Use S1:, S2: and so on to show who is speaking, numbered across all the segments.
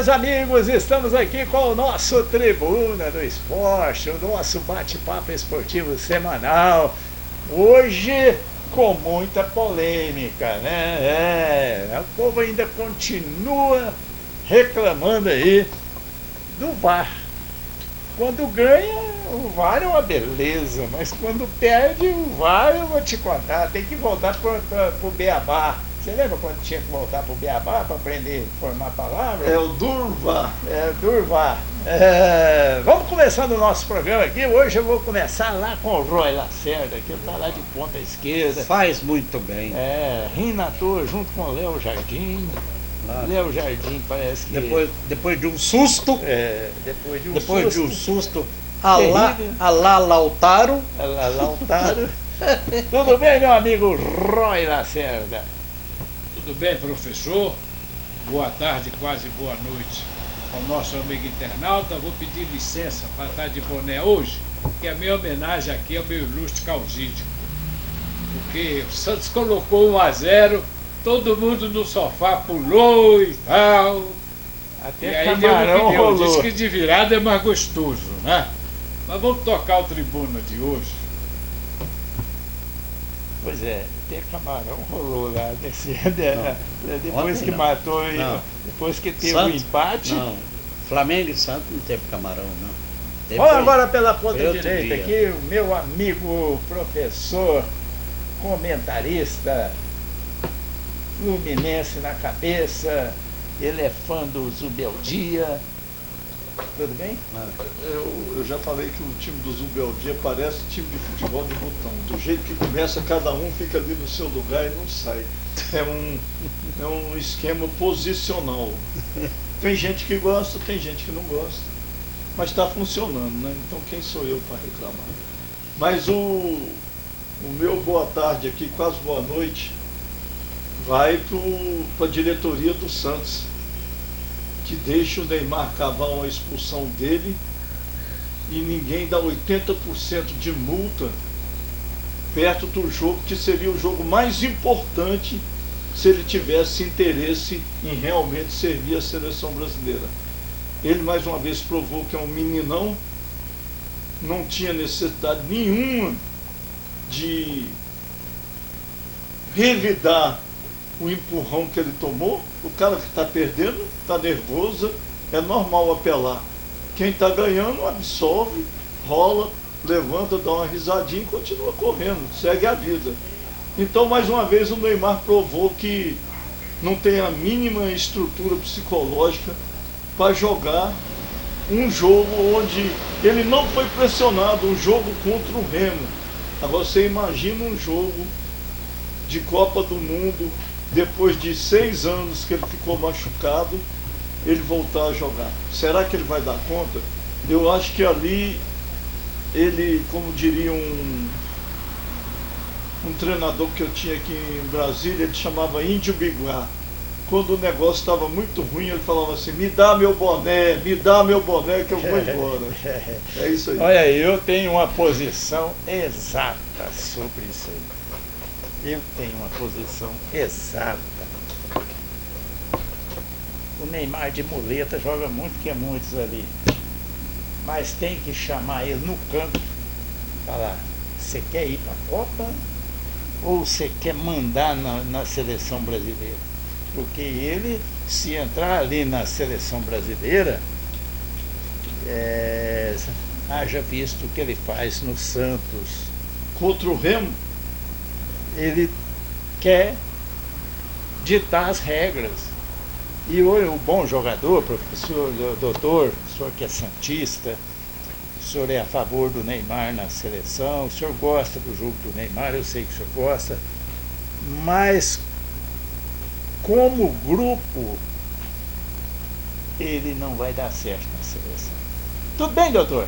S1: meus amigos, estamos aqui com o nosso Tribuna do Esporte, o nosso bate-papo esportivo semanal. Hoje com muita polêmica, né? O povo ainda continua reclamando aí do VAR. Quando ganha, o VAR é uma beleza, mas quando perde o VAR, eu vou te contar, tem que voltar pro Beabá. Você lembra quando tinha que voltar pro Beabá para aprender a formar palavras?
S2: É o Durvar.
S1: Durvar. Vamos começar o nosso programa aqui. Hoje eu vou começar lá com o Roy Lacerda, que está lá de ponta esquerda.
S3: Faz muito bem.
S1: Rinator junto com o Léo Jardim.
S3: Claro.
S1: Léo Jardim parece que...
S3: Depois de um susto.
S1: Depois de um
S3: susto.
S1: terrível.
S3: Alá Lautaro.
S1: Lautaro. Tudo bem, meu amigo Roy Lacerda?
S4: Tudo bem, professor? Boa tarde, quase boa noite ao nosso amigo internauta. Vou pedir licença para estar de boné hoje, que a minha homenagem aqui ao meu ilustre Causídio. Porque o Santos colocou 1-0, todo mundo no sofá pulou e tal.
S1: Até
S4: e aí
S1: camarão
S4: deu o que deu.
S1: rolou.
S4: Diz que de virada é mais gostoso, né? Mas vamos tocar o Tribuna de hoje.
S1: Pois é, até camarão rolou lá depois
S3: Ontem
S1: que
S3: não.
S1: matou,
S3: Não.
S1: depois que teve
S3: Santos?
S1: o empate.
S3: Não. Flamengo e Santos não teve camarão, não. Teve
S1: Vamos agora pela ponta
S3: foi outro
S1: direita
S3: dia.
S1: aqui, o meu amigo professor, comentarista, Fluminense na cabeça, ele é fã do Zubeldia. Tudo bem?
S2: Eu já falei que o time do Zubeldia parece time de futebol de botão. Do jeito que começa, cada um fica ali no seu lugar e não sai. É um esquema posicional. Tem gente que gosta, tem gente que não gosta. Mas está funcionando, né? Então quem sou eu para reclamar? Mas o meu boa tarde aqui, quase boa noite, vai para a diretoria do Santos, que deixa o Neymar cavar uma expulsão dele e ninguém dá 80% de multa perto do jogo, que seria o jogo mais importante se ele tivesse interesse em realmente servir a seleção brasileira. Ele mais uma vez provou que é um meninão, não tinha necessidade nenhuma de revidar o empurrão que ele tomou. O cara que está perdendo está nervoso, é normal apelar. Quem está ganhando absorve, rola, levanta, dá uma risadinha e continua correndo, segue a vida. Então, mais uma vez, o Neymar provou que não tem a mínima estrutura psicológica para jogar um jogo onde ele não foi pressionado, um jogo contra o Remo. Agora você imagina um jogo de Copa do Mundo, depois de 6 anos que ele ficou machucado, ele voltar a jogar. Será que ele vai dar conta? Eu acho que ali, ele, como diria um treinador que eu tinha aqui em Brasília, ele chamava Índio Biguá. Quando o negócio estava muito ruim, ele falava assim: me dá meu boné que eu vou embora. É isso aí.
S1: Olha, eu tenho uma posição exata sobre isso aí. Eu tenho uma posição exata. O Neymar de muleta joga muito que é muitos ali. Mas tem que chamar ele no canto e falar: você quer ir para a Copa ou você quer mandar na seleção brasileira? Porque ele, se entrar ali na seleção brasileira, haja visto o que ele faz no Santos.
S2: Contra o Remo,
S1: Ele quer ditar as regras. E o bom jogador, professor, doutor, o senhor que é santista, o senhor é a favor do Neymar na seleção, o senhor gosta do jogo do Neymar, eu sei que o senhor gosta, mas como grupo ele não vai dar certo na seleção. Tudo bem, doutor?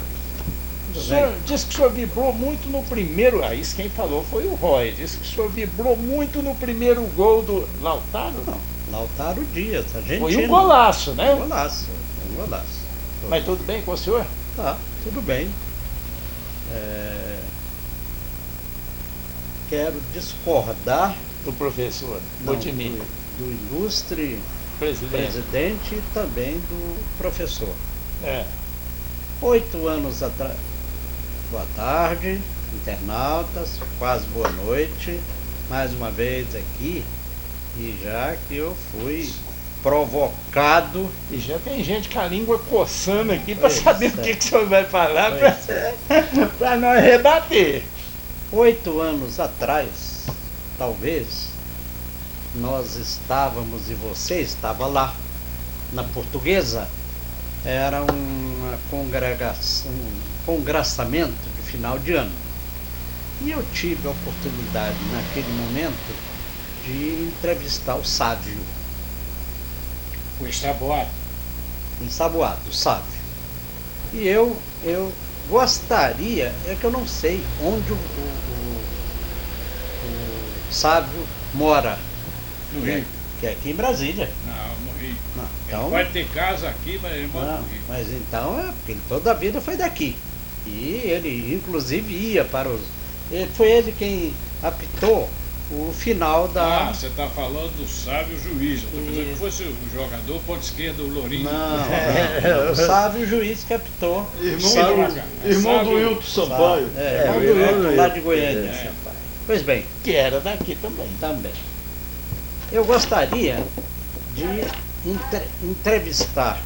S1: O senhor disse que o senhor vibrou muito no primeiro. Isso quem falou foi o Roy. Disse que o senhor vibrou muito no primeiro gol do Lautaro.
S3: Não, Lautaro Dias, argentino.
S1: Foi um golaço, né?
S3: Um golaço.
S1: Mas tudo bem com o senhor?
S3: Tá, tudo bem. Quero discordar
S1: Do professor
S3: não,
S1: Otimi.
S3: do ilustre presidente e também do professor.
S1: É.
S3: 8 anos atrás. Boa tarde, internautas, quase boa noite. Mais uma vez aqui, e já que eu fui provocado.
S1: E já tem gente com a língua coçando aqui para
S3: Pois
S1: saber
S3: é.
S1: o que o senhor vai falar
S3: Pois
S1: para nós rebater.
S3: 8 anos atrás, talvez, nós estávamos, e você estava lá, na Portuguesa, era uma congregação, um congraçamento de final de ano. E eu tive a oportunidade, naquele momento, de entrevistar o Sávio,
S4: O Estaboado.
S3: ensaboado, o Sávio. E eu gostaria, é que eu não sei onde o Sávio mora,
S4: No
S3: que é,
S4: Rio.
S3: que é aqui em Brasília.
S4: Não, no Rio.
S3: Não,
S4: Ele
S3: então,
S4: pode ter casa aqui, mas ele mora
S3: não,
S4: no Rio.
S3: mas então é porque ele toda a vida foi daqui. E ele inclusive ia para os. Foi ele quem apitou o final da.
S4: Ah, você está falando do Sávio Juiz. Eu estou pensando que fosse o jogador, ponto esquerdo, o Lourinho.
S3: Não, o Sávio Juiz que apitou.
S2: Irmão,
S4: Sábio-
S2: irmão do
S4: Sábio-
S2: Wilton Sampaio.
S3: Irmão do
S1: irmão
S3: Wilton,
S1: do
S3: lá
S1: Wilton,
S3: de Goiânia.
S4: é.
S3: Pois bem,
S1: Que era daqui também.
S3: também. Eu gostaria de entrevistar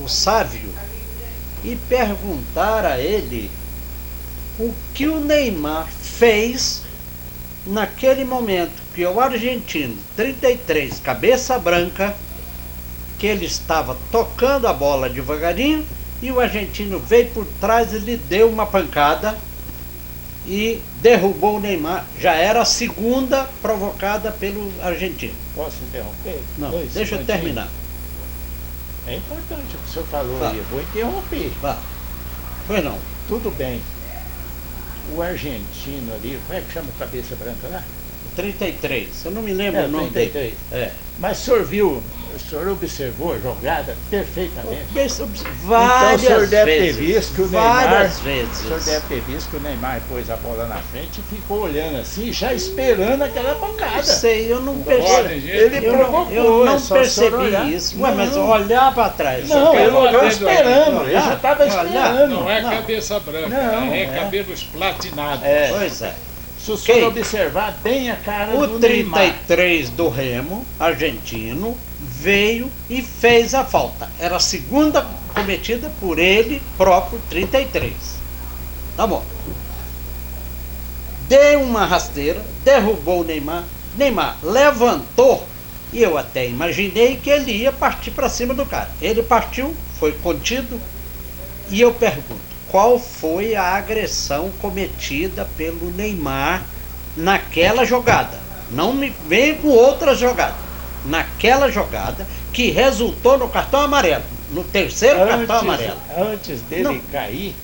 S3: o Sávio e perguntar a ele o que o Neymar fez naquele momento que o argentino, 33, cabeça branca, que ele estava tocando a bola devagarinho e o argentino veio por trás e lhe deu uma pancada e derrubou o Neymar. Já era a segunda provocada pelo argentino.
S1: Posso interromper?
S3: Não,
S1: Dois
S3: deixa eu
S1: segundinhos.
S3: terminar.
S1: É importante o que o senhor falou
S3: Fala.
S1: aí. Eu vou interromper.
S3: Vá. Pois não.
S1: Tudo bem. O argentino ali, como é que chama o cabeça branca lá?
S3: 33, eu não me lembro o nome
S1: 33.
S3: dele. É.
S1: Mas o senhor viu, o senhor observou a jogada perfeitamente.
S3: Várias
S1: Então o senhor deve ter
S3: vezes.
S1: visto que o
S3: várias
S1: Neymar. O senhor
S3: vezes.
S1: deve ter visto que o Neymar pôs a bola na frente e ficou olhando assim, já esperando aquela pancada.
S3: Sei, eu não
S4: Olha,
S3: percebi.
S4: gente,
S1: Ele
S3: Eu
S1: provocou,
S3: eu não
S1: é só o senhor
S3: percebi
S1: olhar.
S3: isso. Ué, mas
S1: Não.
S3: olhar para trás.
S1: Não,
S4: quero
S1: ele olhou
S4: lá
S1: esperando,
S4: dentro,
S1: ele já estava
S3: olhar.
S1: esperando.
S4: Não é
S3: Não.
S4: cabeça branca,
S1: Não,
S4: é
S1: é.
S4: cabelos platinados.
S1: É.
S3: Pois é.
S1: Se o senhor
S3: Quem?
S1: observar bem a cara
S3: O
S1: do Neymar.
S3: 33 do Remo, argentino, veio e fez a falta. Era a segunda cometida por ele próprio, 33. Tá bom. Deu uma rasteira, derrubou o Neymar. Neymar levantou e eu até imaginei que ele ia partir para cima do cara. Ele partiu, foi contido e eu pergunto, qual foi a agressão cometida pelo Neymar naquela jogada? Não me vem com outras jogadas. Naquela jogada que resultou no cartão amarelo, no terceiro cartão amarelo.
S1: Antes dele
S3: Não.
S1: cair,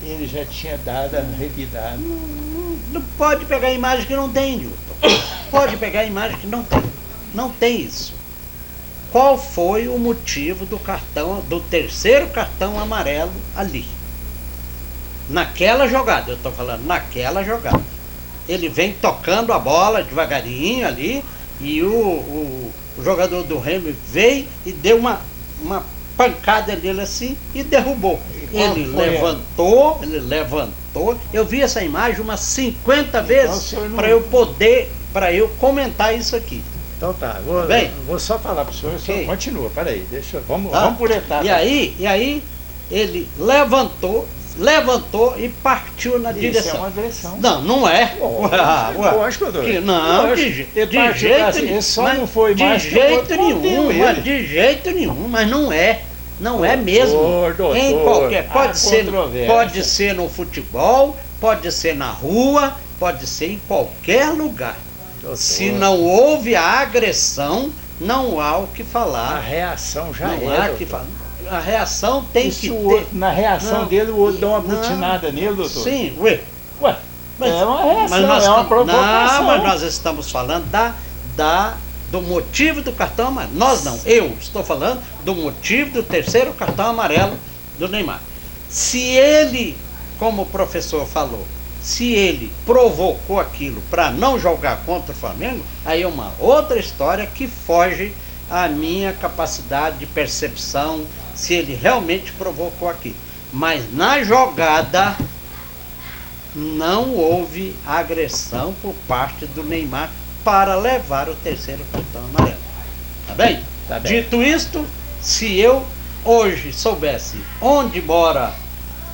S1: ele já tinha dado a revidada.
S3: Não pode pegar a imagem que não tem, Newton. Pode pegar a imagem que não tem. Não tem isso. Qual foi o motivo do cartão, do terceiro cartão amarelo ali? Naquela jogada, eu estou falando naquela jogada. Ele vem tocando a bola devagarinho ali e o jogador do Remo veio e deu uma pancada nele assim e derrubou.
S1: qual
S3: Ele
S1: foi
S3: levantou. Eu vi essa imagem umas 50
S1: o
S3: vezes
S1: senhor não-
S3: para eu comentar isso aqui.
S1: Então tá,
S3: Bem.
S1: vou só falar para o senhor
S3: Ok.
S1: continua, peraí, vamos
S3: Tá?
S1: por etapas.
S3: E aí ele levantou e partiu na
S1: Isso
S3: direção.
S1: é uma agressão.
S3: Não é.
S1: Lógico, doutor.
S3: Não,
S1: Lógico.
S3: de
S1: Ele partiu
S3: jeito
S1: pra cima,
S3: nenhum.
S1: ele só
S3: Mas
S1: não foi
S3: de
S1: mais que o
S3: jeito
S1: outro
S3: nenhum,
S1: bateu
S3: mas
S1: ele.
S3: de jeito nenhum, mas não é. Não é
S1: Doutor,
S3: mesmo.
S1: doutor,
S3: Em qualquer,
S1: há
S3: pode
S1: controvérsia.
S3: ser no futebol, pode ser na rua, pode ser em qualquer lugar.
S1: Doutor,
S3: Se não houve a agressão, não há o que
S1: a
S3: falar.
S1: reação já
S3: Não
S1: é,
S3: há o
S1: doutor.
S3: que falar. A reação tem
S1: E se
S3: que
S1: o
S3: ter.
S1: outro, na reação
S3: Não,
S1: dele, o outro dá uma
S3: não.
S1: butinada nele, doutor?
S3: Sim, ué.
S1: Ué,
S3: Mas-
S1: é uma reação,
S3: Mas nós,
S1: é uma
S3: não,
S1: provocação.
S3: mas nós estamos falando do motivo do cartão amarelo. Nós não, eu estou falando do motivo do terceiro cartão amarelo do Neymar. Se ele, como o professor falou, se ele provocou aquilo para não jogar contra o Flamengo, aí é uma outra história que foge a minha capacidade de percepção se ele realmente provocou aqui. Mas na jogada não houve agressão por parte do Neymar para levar o terceiro cartão amarelo. Tá bem?
S1: Tá bem.
S3: Dito isto, se eu hoje soubesse onde mora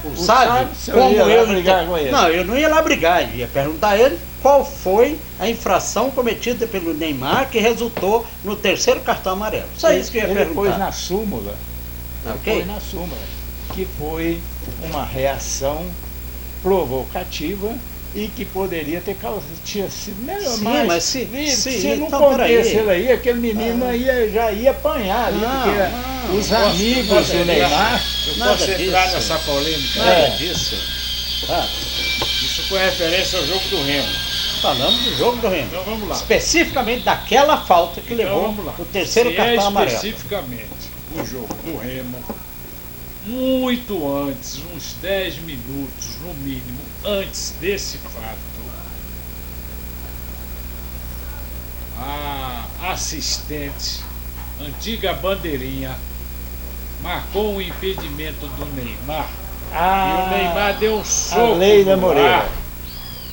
S3: o Sávio,
S1: Sávio, como
S3: como
S1: ia lá
S3: eu
S1: brigar com ele?
S3: Não, eu não ia lá brigar, eu ia perguntar a ele qual foi a infração cometida pelo Neymar que resultou no terceiro cartão amarelo. Só isso que eu ia
S1: Ele pôs
S3: perguntar.
S1: na súmula,
S3: Tá
S1: ele
S3: ok?
S1: pôs na súmula, que foi uma reação provocativa e que poderia ter causado, tinha sido melhor,
S3: Sim,
S1: mas,
S3: mas se
S1: não
S3: então,
S1: aconteceu aí, aquele menino já ia apanhar ali,
S3: Não,
S1: porque
S3: não.
S1: os amigos do Neymar,
S4: Eu
S3: Nada
S4: posso entrar
S3: disso.
S4: nessa polêmica?
S3: Nada
S1: É.
S3: disso. Ah,
S4: Isso com referência ao jogo do Remo.
S3: falamos do jogo do Remo.
S4: Então vamos lá.
S3: Especificamente daquela falta que
S4: Então
S3: levou
S4: vamos lá.
S3: o terceiro
S4: Se
S3: cartão
S4: é
S3: amarelo.
S4: especificamente o jogo do Remo, muito antes, uns 10 minutos no mínimo, antes desse fato, a assistente, antiga bandeirinha, marcou um impedimento do Neymar. E o Neymar deu um soco
S1: Leila
S4: no
S1: Moreira.
S4: ar,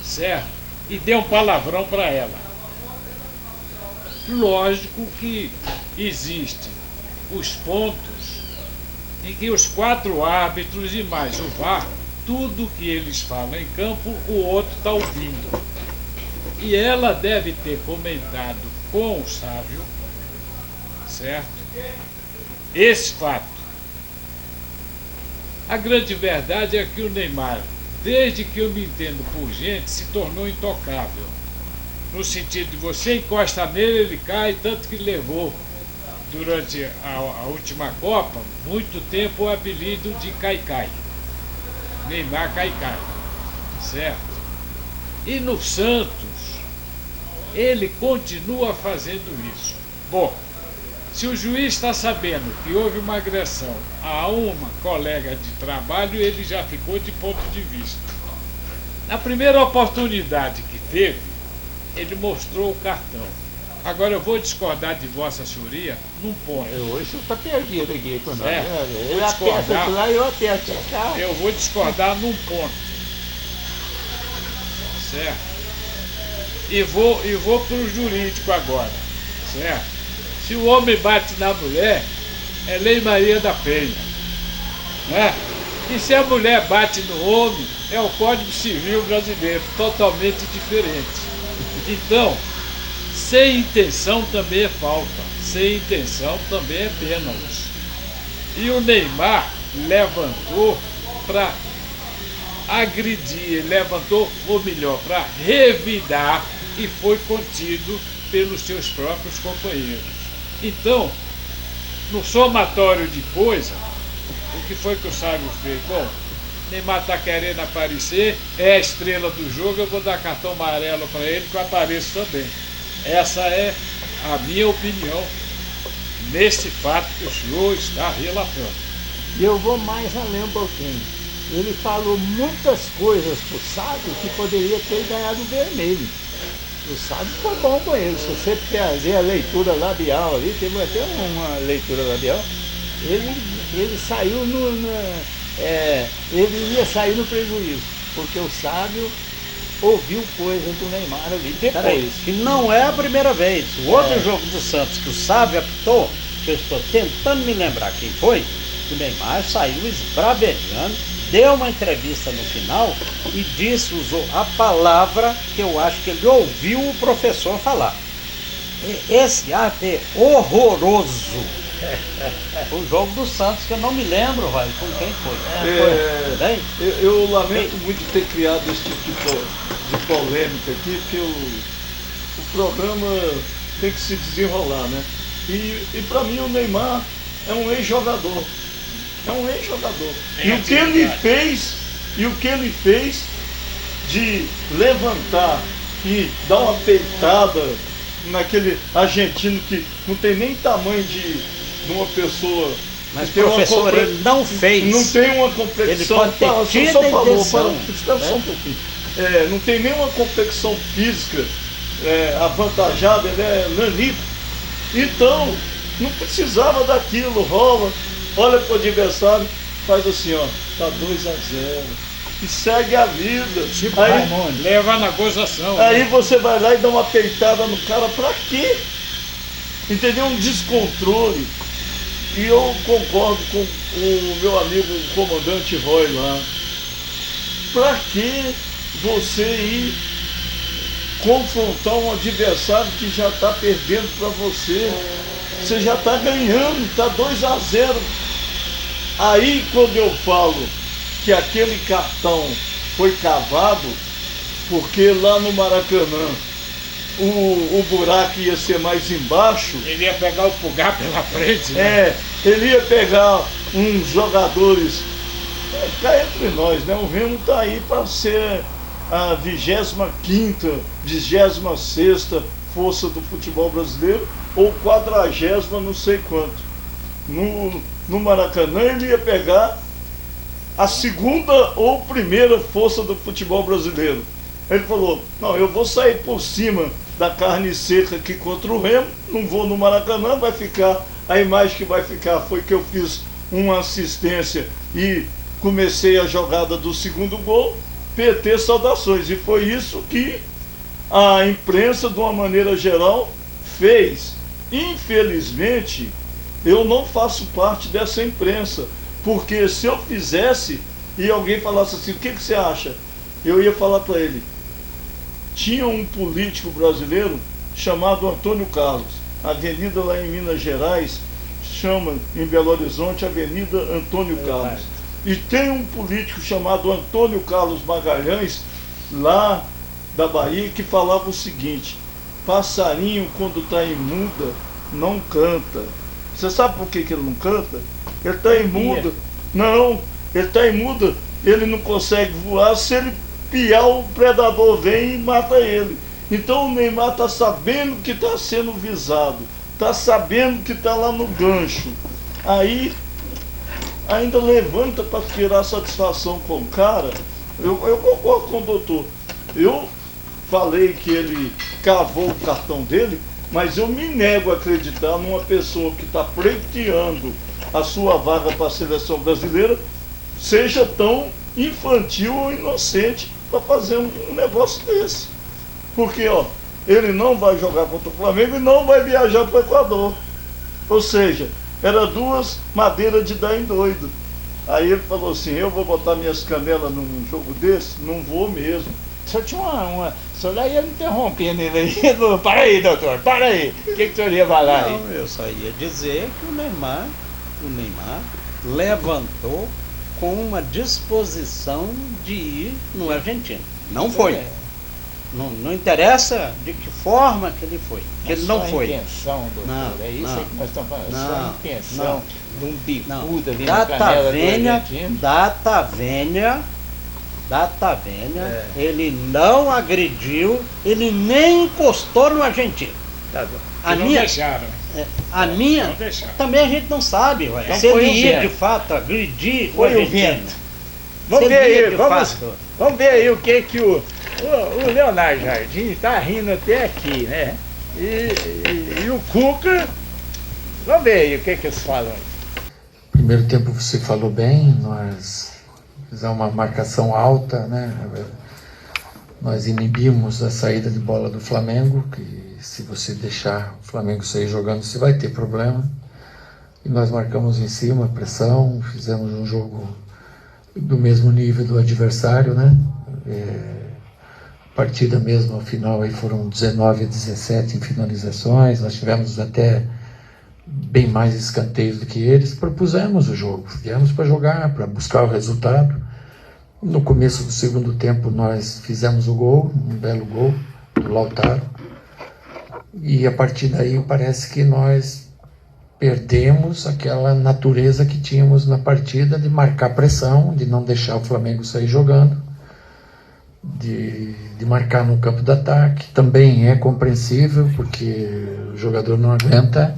S4: certo? E deu um palavrão para ela. Lógico que existem os pontos em que os 4 árbitros e mais o VAR, tudo que eles falam em campo, o outro está ouvindo. E ela deve ter comentado com o Sávio, certo? Esse fato. A grande verdade é que o Neymar, desde que eu me entendo por gente, se tornou intocável. No sentido de você encosta nele, ele cai, tanto que levou, durante a última Copa, muito tempo o apelido de Caicai. Neymar Caicai, certo? E no Santos, ele continua fazendo isso. Bom, se o juiz está sabendo que houve uma agressão a uma colega de trabalho, ele já ficou de ponto de vista. Na primeira oportunidade que teve, ele mostrou o cartão. Agora eu vou discordar de Vossa Senhoria num ponto.
S1: Hoje você está perdido aqui com nós.
S4: É,
S1: Ele
S4: vou
S1: aperta
S4: discordar.
S1: aqui lá e eu aperto cá.
S4: Eu vou discordar num ponto. Certo? E vou para o jurídico agora. Certo? Se o homem bate na mulher, é Lei Maria da Penha. Né? E se a mulher bate no homem, é o Código Civil brasileiro, totalmente diferente. Então, sem intenção também é falta, sem intenção também é pênalti. E o Neymar levantou para agredir, levantou, ou melhor, para revidar, e foi contido pelos seus próprios companheiros. Então, no somatório de coisa, o que foi que o Sávio fez? Bom, Neymar está querendo aparecer, é a estrela do jogo, eu vou dar cartão amarelo para ele, que eu apareço também. Essa é a minha opinião nesse fato que o senhor está relatando.
S1: E eu vou mais além um pouquinho. Ele falou muitas coisas pro Sábio que poderia ter ganhado o vermelho. O Sábio foi bom com ele. Se você fazer a leitura labial ali, teve até uma leitura labial, ele saiu ele ia sair no prejuízo, porque o Sábio ouviu coisas do Neymar ali
S3: Peraí,
S1: depois.
S3: que não é a primeira vez. O outro jogo do Santos que o Sávio apitou, que eu estou tentando me lembrar quem foi, o Neymar saiu esbravejando, deu uma entrevista no final e disse, usou a palavra que eu acho que ele ouviu o professor falar. Esse ato é horroroso. O jogo do Santos, que eu não me lembro, vai, com quem foi. Tudo bem?
S2: Eu lamento muito ter criado esse tipo de polêmica aqui, porque o programa tem que se desenrolar, né? E para mim o Neymar é um ex-jogador. É um ex-jogador. E o que ele fez de levantar e dar uma peitada naquele argentino que não tem nem tamanho de uma pessoa.
S3: Mas
S2: que tem uma
S3: professor, ele não fez.
S2: Não tem uma competição.
S3: Ele pode ter
S2: Fala,
S3: tido
S2: só
S3: a
S2: falou,
S3: intenção,
S2: espera só um pouquinho. Não tem nenhuma competição física avantajada, ele é nanito. Então, Não precisava daquilo, rola, olha pro adversário, faz assim, ó, tá 2-0. E segue a vida.
S4: Tipo
S2: Aí,
S4: Raimundo, leva na gozação.
S2: aí
S4: né?
S2: você vai lá e dá uma peitada no cara, pra quê? Entendeu? Um descontrole. E eu concordo com o meu amigo, o comandante Roy lá. Pra que você ir confrontar um adversário que já está perdendo para você? Você já está ganhando, está 2-0. Aí quando eu falo que aquele cartão foi cavado, porque lá no Maracanã o buraco ia ser mais embaixo,
S4: Ele ia pegar o pulgar pela frente. Né?
S2: ele ia pegar uns jogadores, cá entre nós, né? O Remo está aí para ser a 25ª, 26ª força do futebol brasileiro, ou 40ª, não sei quanto. No Maracanã ele ia pegar a 2ª ou 1ª força do futebol brasileiro. Ele falou, não, eu vou sair por cima da carne seca aqui contra o Remo, não vou no Maracanã, vai ficar, a imagem que vai ficar foi que eu fiz uma assistência e comecei a jogada do segundo gol, PT saudações, e foi isso que a imprensa, de uma maneira geral, fez. Infelizmente, eu não faço parte dessa imprensa, porque se eu fizesse e alguém falasse assim, o que você acha? Eu ia falar para ele, tinha um político brasileiro chamado Antônio Carlos, a avenida lá em Minas Gerais chama, em Belo Horizonte, Avenida Antônio Carlos. E tem um político chamado Antônio Carlos Magalhães, lá da Bahia, que falava o seguinte, passarinho quando está em muda não canta. Você sabe por que ele não canta? Ele está em muda. Não, ele está em muda, ele não consegue voar, se ele piar o predador vem e mata ele. Então o Neymar está sabendo que está sendo visado, está sabendo que está lá no gancho. Aí ainda levanta para tirar satisfação com o cara. Eu concordo com o doutor. Eu falei que ele cavou o cartão dele, mas eu me nego a acreditar numa pessoa que está pleiteando a sua vaga para a seleção brasileira seja tão infantil ou inocente para fazer um negócio desse. Porque, ó, ele não vai jogar contra o Flamengo e não vai viajar para o Equador. Ou seja, era duas madeiras de dar em doido. Aí ele falou assim, eu vou botar minhas canelas num jogo desse? Não vou mesmo.
S1: Só tinha uma... O senhor ia me interrompendo ele aí. Para aí, doutor, para aí. O que o senhor ia falar aí?
S3: Não, eu só ia dizer que o Neymar levantou com uma disposição de ir no Argentina. Não foi. Não interessa de que forma que ele foi. Que ele não foi.
S1: Intenção, doutor,
S3: Não,
S1: é isso
S3: não,
S1: aí que nós estamos falando.
S3: não,
S1: Sua intenção de um bicudo ali
S3: Da
S1: na canela do
S3: Taverna,
S1: argentino.
S3: da Taverna, ele não agrediu, ele nem encostou no argentino.
S1: Tá bom.
S3: A
S4: Não
S3: minha,
S4: deixaram.
S3: a minha,
S4: Não deixaram.
S3: também a gente não sabe, ué,
S1: Então
S3: se
S1: foi
S3: ele
S1: o
S3: ia
S1: vento.
S3: de fato agredir o
S1: Foi o
S3: argentino.
S1: vento. Vamos
S3: Se
S1: ver
S3: ele ia
S1: aí,
S3: de
S1: vamos
S3: fato.
S1: ver aí o que o Leonardo Jardim está rindo até aqui, né? E o Cuca, vamos ver aí o que eles falam aí.
S5: Primeiro tempo você falou bem, nós fizemos uma marcação alta, né? Nós inibimos a saída de bola do Flamengo, que se você deixar o Flamengo sair jogando, você vai ter problema. E nós marcamos em cima, pressão, fizemos um jogo do mesmo nível do adversário, né? A partida mesmo, ao final, aí foram 19-17 em finalizações, nós tivemos até bem mais escanteios do que eles, propusemos o jogo, viemos para jogar, para buscar o resultado. No começo do segundo tempo nós fizemos o gol, um belo gol do Lautaro, e a partir daí parece que nós perdemos aquela natureza que tínhamos na partida de marcar pressão, de não deixar o Flamengo sair jogando, de marcar no campo de ataque. Também é compreensível, porque o jogador não aguenta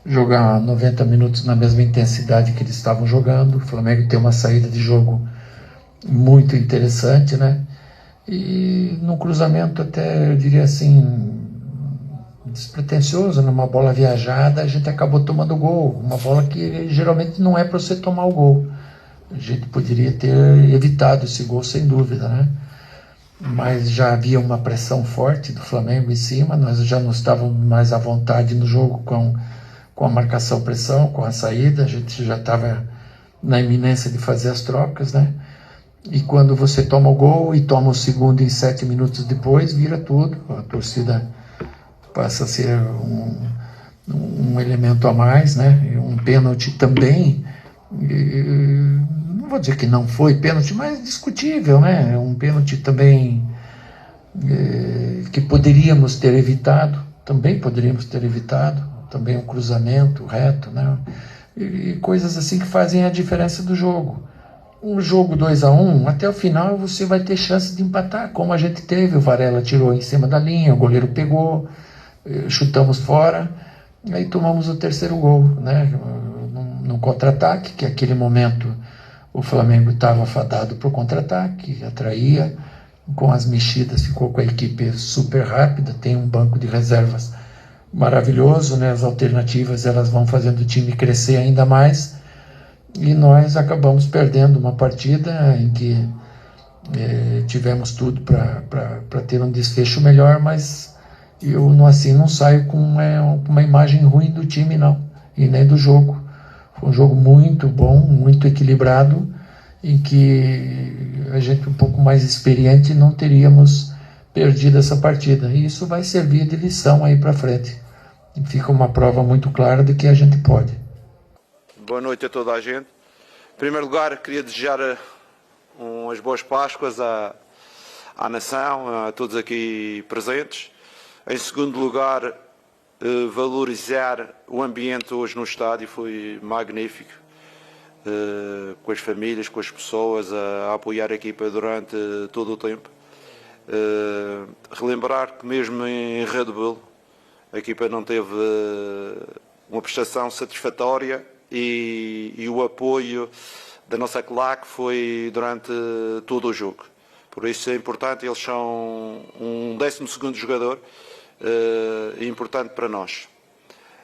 S5: jogar 90 minutos na mesma intensidade que eles estavam jogando. O Flamengo tem uma saída de jogo muito interessante, né? E no cruzamento até, eu diria assim, despretensioso, numa bola viajada, a gente acabou tomando gol. Uma bola que geralmente não é para você tomar o gol. A gente poderia ter evitado esse gol sem dúvida, né? Mas já havia uma pressão forte do Flamengo em cima, nós já não estávamos mais à vontade no jogo com a marcação-pressão, com a saída, a gente já estava na iminência de fazer as trocas, né? E quando você toma o gol e toma o segundo em 7 minutos depois, vira tudo, a torcida passa a ser um elemento a mais, né? Um pênalti também, não vou dizer que não foi pênalti, mas discutível, né? Um pênalti também que poderíamos ter evitado, também um cruzamento reto, né? E coisas assim que fazem a diferença do jogo. Um jogo 2-1, até o final você vai ter chance de empatar, como a gente teve. O Varela tirou em cima da linha, o goleiro pegou, chutamos fora, aí tomamos o terceiro gol, né? Num contra-ataque, que naquele momento o Flamengo estava fadado para o contra-ataque, atraía, com as mexidas ficou com a equipe super rápida, tem um banco de reservas maravilhoso, né? As alternativas elas vão fazendo o time crescer ainda mais, e nós acabamos perdendo uma partida em que tivemos tudo para ter um desfecho melhor, mas eu não saio com uma imagem ruim do time, não, e nem do jogo. Foi um jogo muito bom, muito equilibrado, em que a gente um pouco mais experiente não teríamos perdido essa partida, e isso vai servir de lição aí para frente. E fica uma prova muito clara de que a gente pode.
S6: Boa noite a toda a gente. Em primeiro lugar, queria desejar umas boas Páscoas à nação, a todos aqui presentes. Em segundo lugar, valorizar o ambiente hoje no estádio, foi magnífico, com as famílias, com as pessoas a apoiar a equipa durante todo o tempo. Relembrar que mesmo em Red Bull a equipa não teve uma prestação satisfatória, e o apoio da nossa claque foi durante todo o jogo. Por isso é importante, eles são um 12º jogador, importante para nós.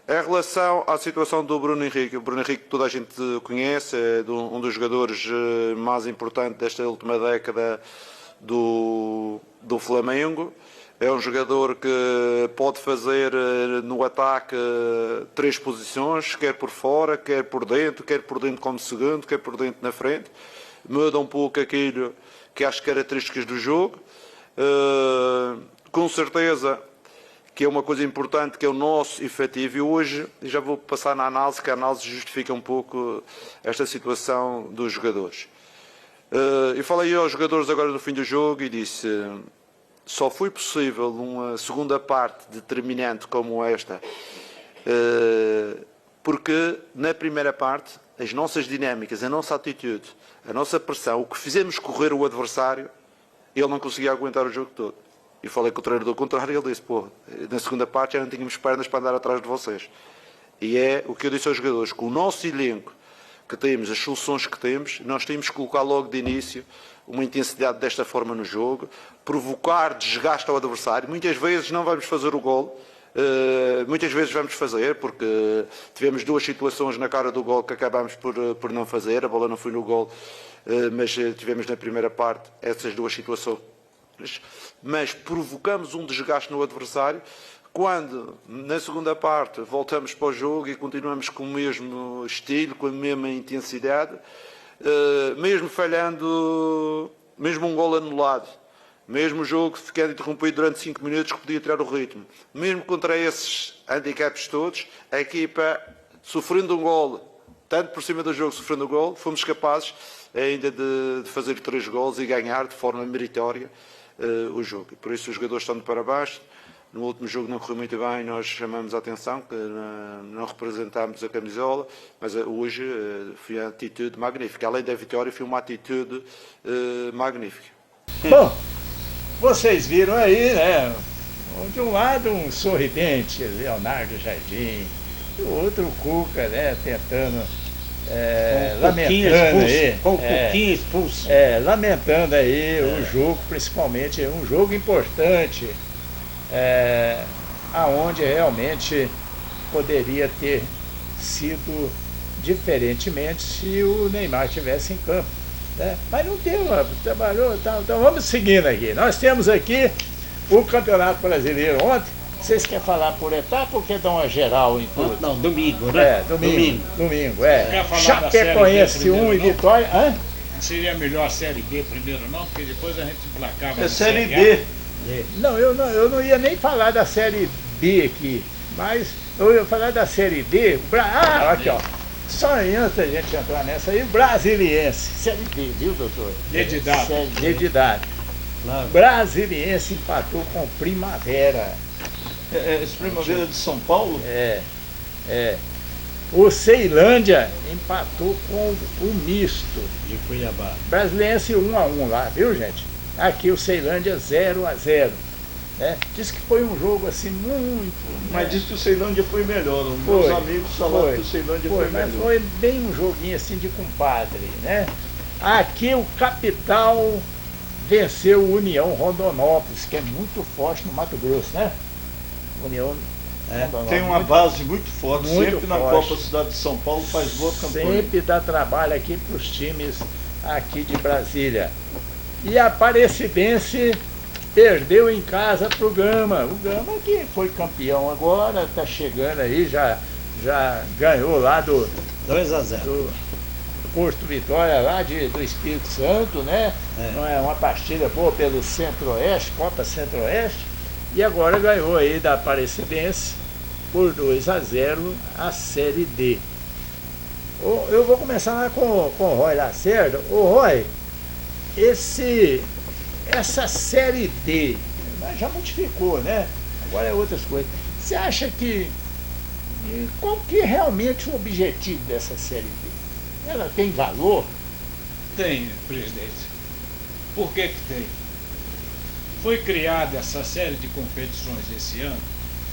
S6: Em relação à situação do Bruno Henrique, o Bruno Henrique toda a gente conhece, é um dos jogadores mais importantes desta última década do Flamengo. É um jogador que pode fazer no ataque 3 posições, quer por fora, quer por dentro como segundo, quer por dentro na frente. Muda um pouco aquilo que é as características do jogo. Com certeza que é uma coisa importante, que é o nosso efetivo. E hoje, já vou passar na análise, que a análise justifica um pouco esta situação dos jogadores. Eu falei aos jogadores agora no fim do jogo e disse: só foi possível uma segunda parte determinante como esta, porque na primeira parte as nossas dinâmicas, a nossa atitude, a nossa pressão, o que fizemos correr o adversário, ele não conseguia aguentar o jogo todo. E falei com o treinador contrário e ele disse: pô, na segunda parte já não tínhamos pernas para andar atrás de vocês. E é o que eu disse aos jogadores: com o nosso elenco que temos, as soluções que temos, nós temos que colocar logo de início uma intensidade desta forma no jogo, provocar desgaste ao adversário. Muitas vezes não vamos fazer o gol, muitas vezes vamos fazer, porque tivemos 2 situações na cara do gol que acabámos por não fazer, a bola não foi no gol, mas tivemos na primeira parte essas 2 situações. Mas provocamos um desgaste no adversário. Quando, na segunda parte, voltamos para o jogo e continuamos com o mesmo estilo, com a mesma intensidade, mesmo falhando, mesmo um gol anulado, mesmo o jogo ficando interrompido durante 5 minutos, que podia tirar o ritmo, mesmo contra esses handicaps todos, a equipa, sofrendo um gol, tanto por cima do jogo, sofrendo um gol, fomos capazes ainda de fazer 3 golos e ganhar de forma meritória o jogo. E por isso os jogadores estão de parabéns. No último jogo não correu muito bem, nós chamamos a atenção que não representámos a camisola, mas hoje foi uma atitude magnífica. Além da vitória, foi uma atitude magnífica.
S1: Bom, vocês viram aí, né? De um lado um sorridente, Leonardo Jardim, do outro o Cuca, né? Tentando, lamentando aí.
S3: Com o Cuquinha expulso.
S1: Lamentando aí o jogo, principalmente um jogo importante. aonde realmente poderia ter sido diferentemente se o Neymar estivesse em campo, né? Mas não teve, trabalhou, tal. Então vamos seguindo aqui. Nós temos aqui o Campeonato Brasileiro ontem. Vocês querem falar por etapa ou quer dar uma geral em tudo?
S3: Não, domingo, né?
S1: Domingo, é.
S4: Quer falar da
S1: Chapecoense
S4: Série B
S1: 1 e
S4: primeiro, não?
S1: Vitória. Hã?
S4: Não seria melhor a Série B primeiro, não? Porque depois a gente emplacava
S2: É
S4: na
S2: Série
S4: A.
S2: B.
S1: Não, eu não ia nem falar da Série B aqui, mas eu ia falar da Série D. Aqui, ó. Só antes da gente entrar nessa aí, Brasiliense. Série D, viu, doutor?
S4: D de dado.
S1: Série D de dado.
S3: Claro.
S1: Brasiliense empatou com Primavera.
S2: Esse Primavera de São Paulo?
S1: O Ceilândia empatou com o Misto.
S3: De Cuiabá.
S1: Brasiliense 1-1 lá, viu, gente? Aqui o Ceilândia 0-0. Né? Diz que foi um jogo assim muito.
S2: Mas diz que o Ceilândia foi melhor. Os
S1: Foi,
S2: meus amigos falaram que o Ceilândia foi
S1: mas
S2: melhor.
S1: foi bem um joguinho assim de compadre, né? Aqui o Capital venceu o União Rondonópolis, que é muito forte no Mato Grosso, né? União Rondonópolis.
S2: Tem uma base muito forte,
S1: muito
S2: sempre na
S1: forte.
S2: Copa Cidade de São Paulo faz boa campanha.
S1: Sempre dá trabalho aqui para os times aqui de Brasília. E a Aparecidense perdeu em casa para o Gama. O Gama que foi campeão agora, está chegando aí, já ganhou lá do
S3: 2-0.
S1: do Porto Vitória lá do Espírito Santo, né? Não é uma partida boa pelo Centro-Oeste, Copa Centro-Oeste, e agora ganhou aí da Aparecidense por 2-0 a Série D. Eu vou começar lá com o Roy Lacerda. Ô Roy, essa Série D já modificou, né? Agora é outras coisas. Você acha que qual que é realmente o objetivo dessa Série D? Ela tem valor?
S4: Tem, presidente. Por que tem? Foi criada essa série de competições esse ano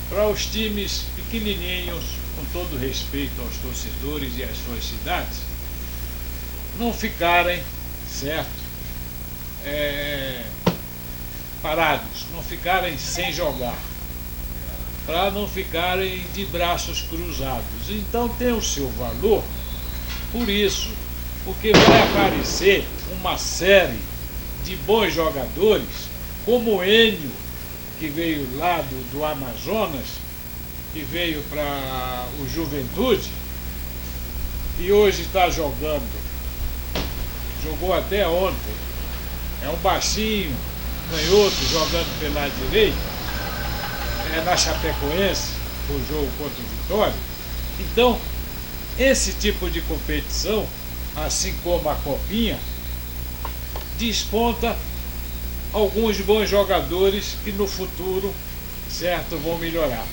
S4: para os times pequenininhos, com todo respeito aos torcedores e às suas cidades, não ficarem, certo, parados, não ficarem sem jogar, para não ficarem de braços cruzados. Então tem o seu valor. Por isso, porque vai aparecer uma série de bons jogadores, como o Enio, que veio lá do Amazonas, que veio para o Juventude, e hoje está jogando. Jogou até ontem. É um baixinho, canhoto, jogando pela direita, na Chapecoense, o jogo contra o Vitória. Então, esse tipo de competição, assim como a Copinha, desponta alguns bons jogadores que no futuro, certo, vão melhorar.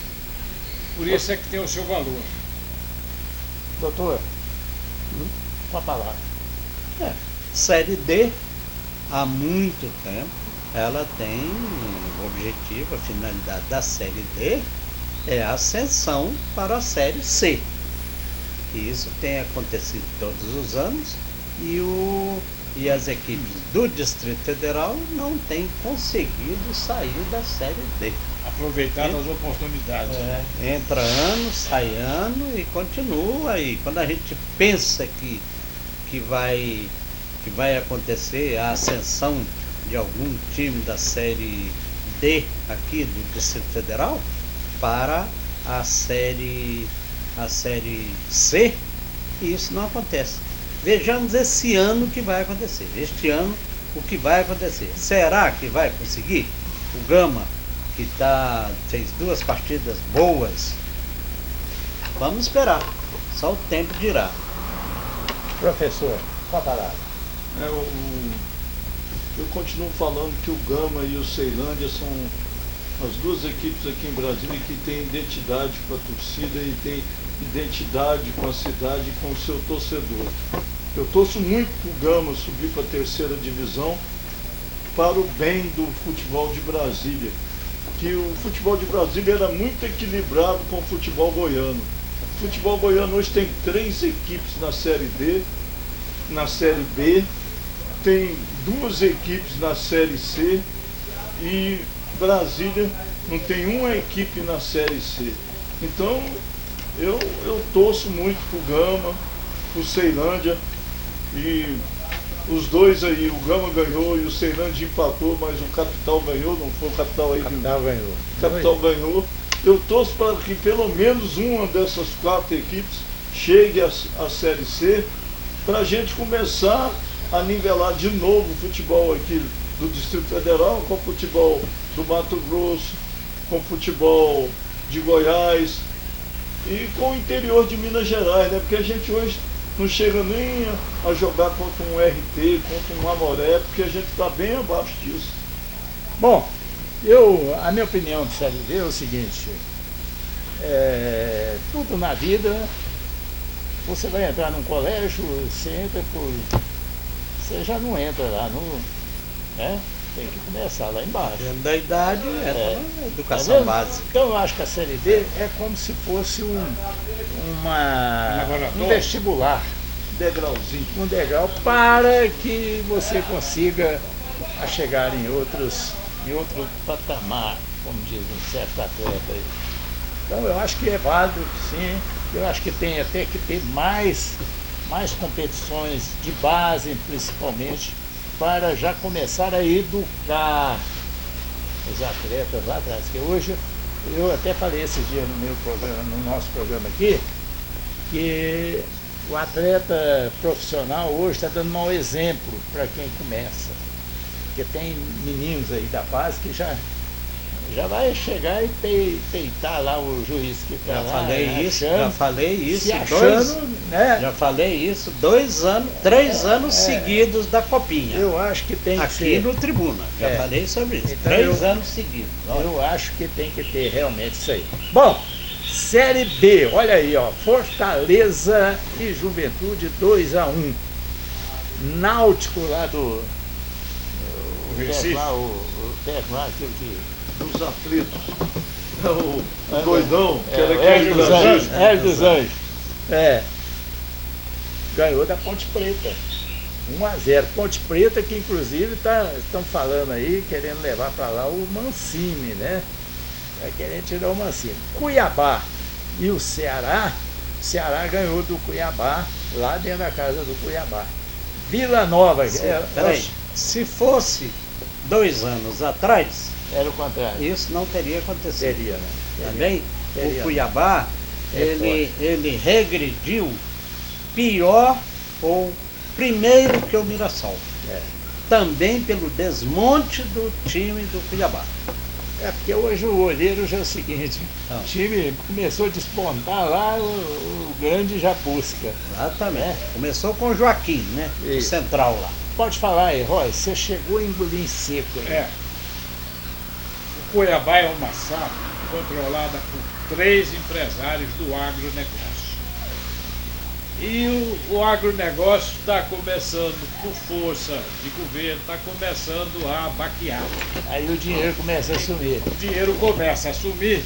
S4: Por isso é que tem o seu valor.
S1: Doutor, com a palavra.
S3: Série D, há muito tempo, ela tem o objetivo, a finalidade da Série D é a ascensão para a Série C. Isso tem acontecido todos os anos e as equipes do Distrito Federal não têm conseguido sair da Série D.
S4: Aproveitar as oportunidades.
S3: Entra ano, sai ano e continua aí. Quando a gente pensa que vai acontecer a ascensão de algum time da Série D aqui do Distrito Federal para a Série C, e isso não acontece. Vejamos esse ano o que vai acontecer. Este ano, o que vai acontecer. Será que vai conseguir? O Gama, que fez 2 partidas boas. Vamos esperar. Só o tempo dirá.
S1: Professor, com a palavra.
S2: Eu continuo falando que o Gama e o Ceilândia são as duas equipes aqui em Brasília que têm identidade com a torcida e têm identidade com a cidade e com o seu torcedor. Eu torço muito para o Gama subir para a 3ª divisão para o bem do futebol de Brasília. Que o futebol de Brasília era muito equilibrado com o futebol goiano. O futebol goiano hoje tem 3 equipes na Série D, na Série B, tem 2 equipes na Série C e Brasília não tem uma equipe na Série C. Então, eu torço muito pro Gama, pro Ceilândia, e os dois aí, o Gama ganhou e o Ceilândia empatou, mas o Capital ganhou, não foi o Capital aí
S1: Capital ganhou.
S2: o Capital ganhou. Eu torço para que pelo menos uma dessas 4 equipes chegue à Série C, para a gente começar a nivelar de novo o futebol aqui do Distrito Federal com o futebol do Mato Grosso, com o futebol de Goiás e com o interior de Minas Gerais, né? Porque a gente hoje não chega nem a jogar contra um RT, contra um Amoré, porque a gente está bem abaixo disso.
S1: Bom, a minha opinião de Série B é o seguinte, tudo na vida, você vai entrar num colégio, você já não entra lá né? Tem que começar lá embaixo.
S3: Dentro da idade, na educação
S1: Tá vendo?
S3: básica.
S1: Então eu acho que a Série D é como se fosse um vestibular,
S2: Degrauzinho.
S1: um degrau para que você consiga chegar em outro patamar, como diz um certo atleta aí. Então eu acho que é válido, sim. Eu acho que tem até que ter mais competições de base, principalmente, para já começar a educar os atletas lá atrás. Que hoje, eu até falei esse dia no nosso programa aqui, que o atleta profissional hoje está dando mau exemplo para quem começa. Porque tem meninos aí da base que já vai chegar e peitar lá o juiz que está lá.
S3: Já falei isso,
S1: se achando, né?
S3: Já falei isso, 2 anos, 3 anos seguidos da Copinha.
S1: Eu acho que tem que
S3: aqui
S1: ser.
S3: no Tribuna, já falei sobre isso.
S1: Então
S3: 3 anos seguidos. Olha.
S1: Eu acho que tem que ter realmente isso aí. Bom, Série B, olha aí, ó, Fortaleza e Juventude 2-1. Náutico lá do
S4: Recife.
S1: o técnico lá, aquele que...
S2: Dos aflitos. O doidão, que era
S1: Hélio
S2: aquele
S1: dos
S2: Brasil.
S1: Anjos. Hélio dos Anjos. Ganhou da Ponte Preta. 1-0. Ponte Preta, que inclusive estão falando aí, querendo levar para lá o Mancini, né? Vai querer tirar o Mancini. Cuiabá e o Ceará ganhou do Cuiabá, lá dentro da casa do Cuiabá. Vila Nova.
S3: Peraí, se fosse 2 anos atrás,
S1: Era o contrário.
S3: isso não teria acontecido.
S1: Seria, né?
S3: Também
S1: Teria.
S3: o Cuiabá, ele regrediu pior ou primeiro que o Mirassol. Também pelo desmonte do time do Cuiabá.
S1: Porque hoje o olheiro já é o seguinte,
S3: Não.
S1: o time começou a despontar lá, o grande já busca.
S3: Exatamente. Começou com o Joaquim, né? O
S1: Isso.
S3: central lá.
S1: Pode falar aí, Roy, você chegou a engolir em seco aí.
S4: O Cuiabá é uma SAF controlada por 3 empresários do agronegócio. E o agronegócio está começando, por força de governo, está começando a baquear.
S1: Aí o dinheiro começa a sumir.
S4: O dinheiro começa a sumir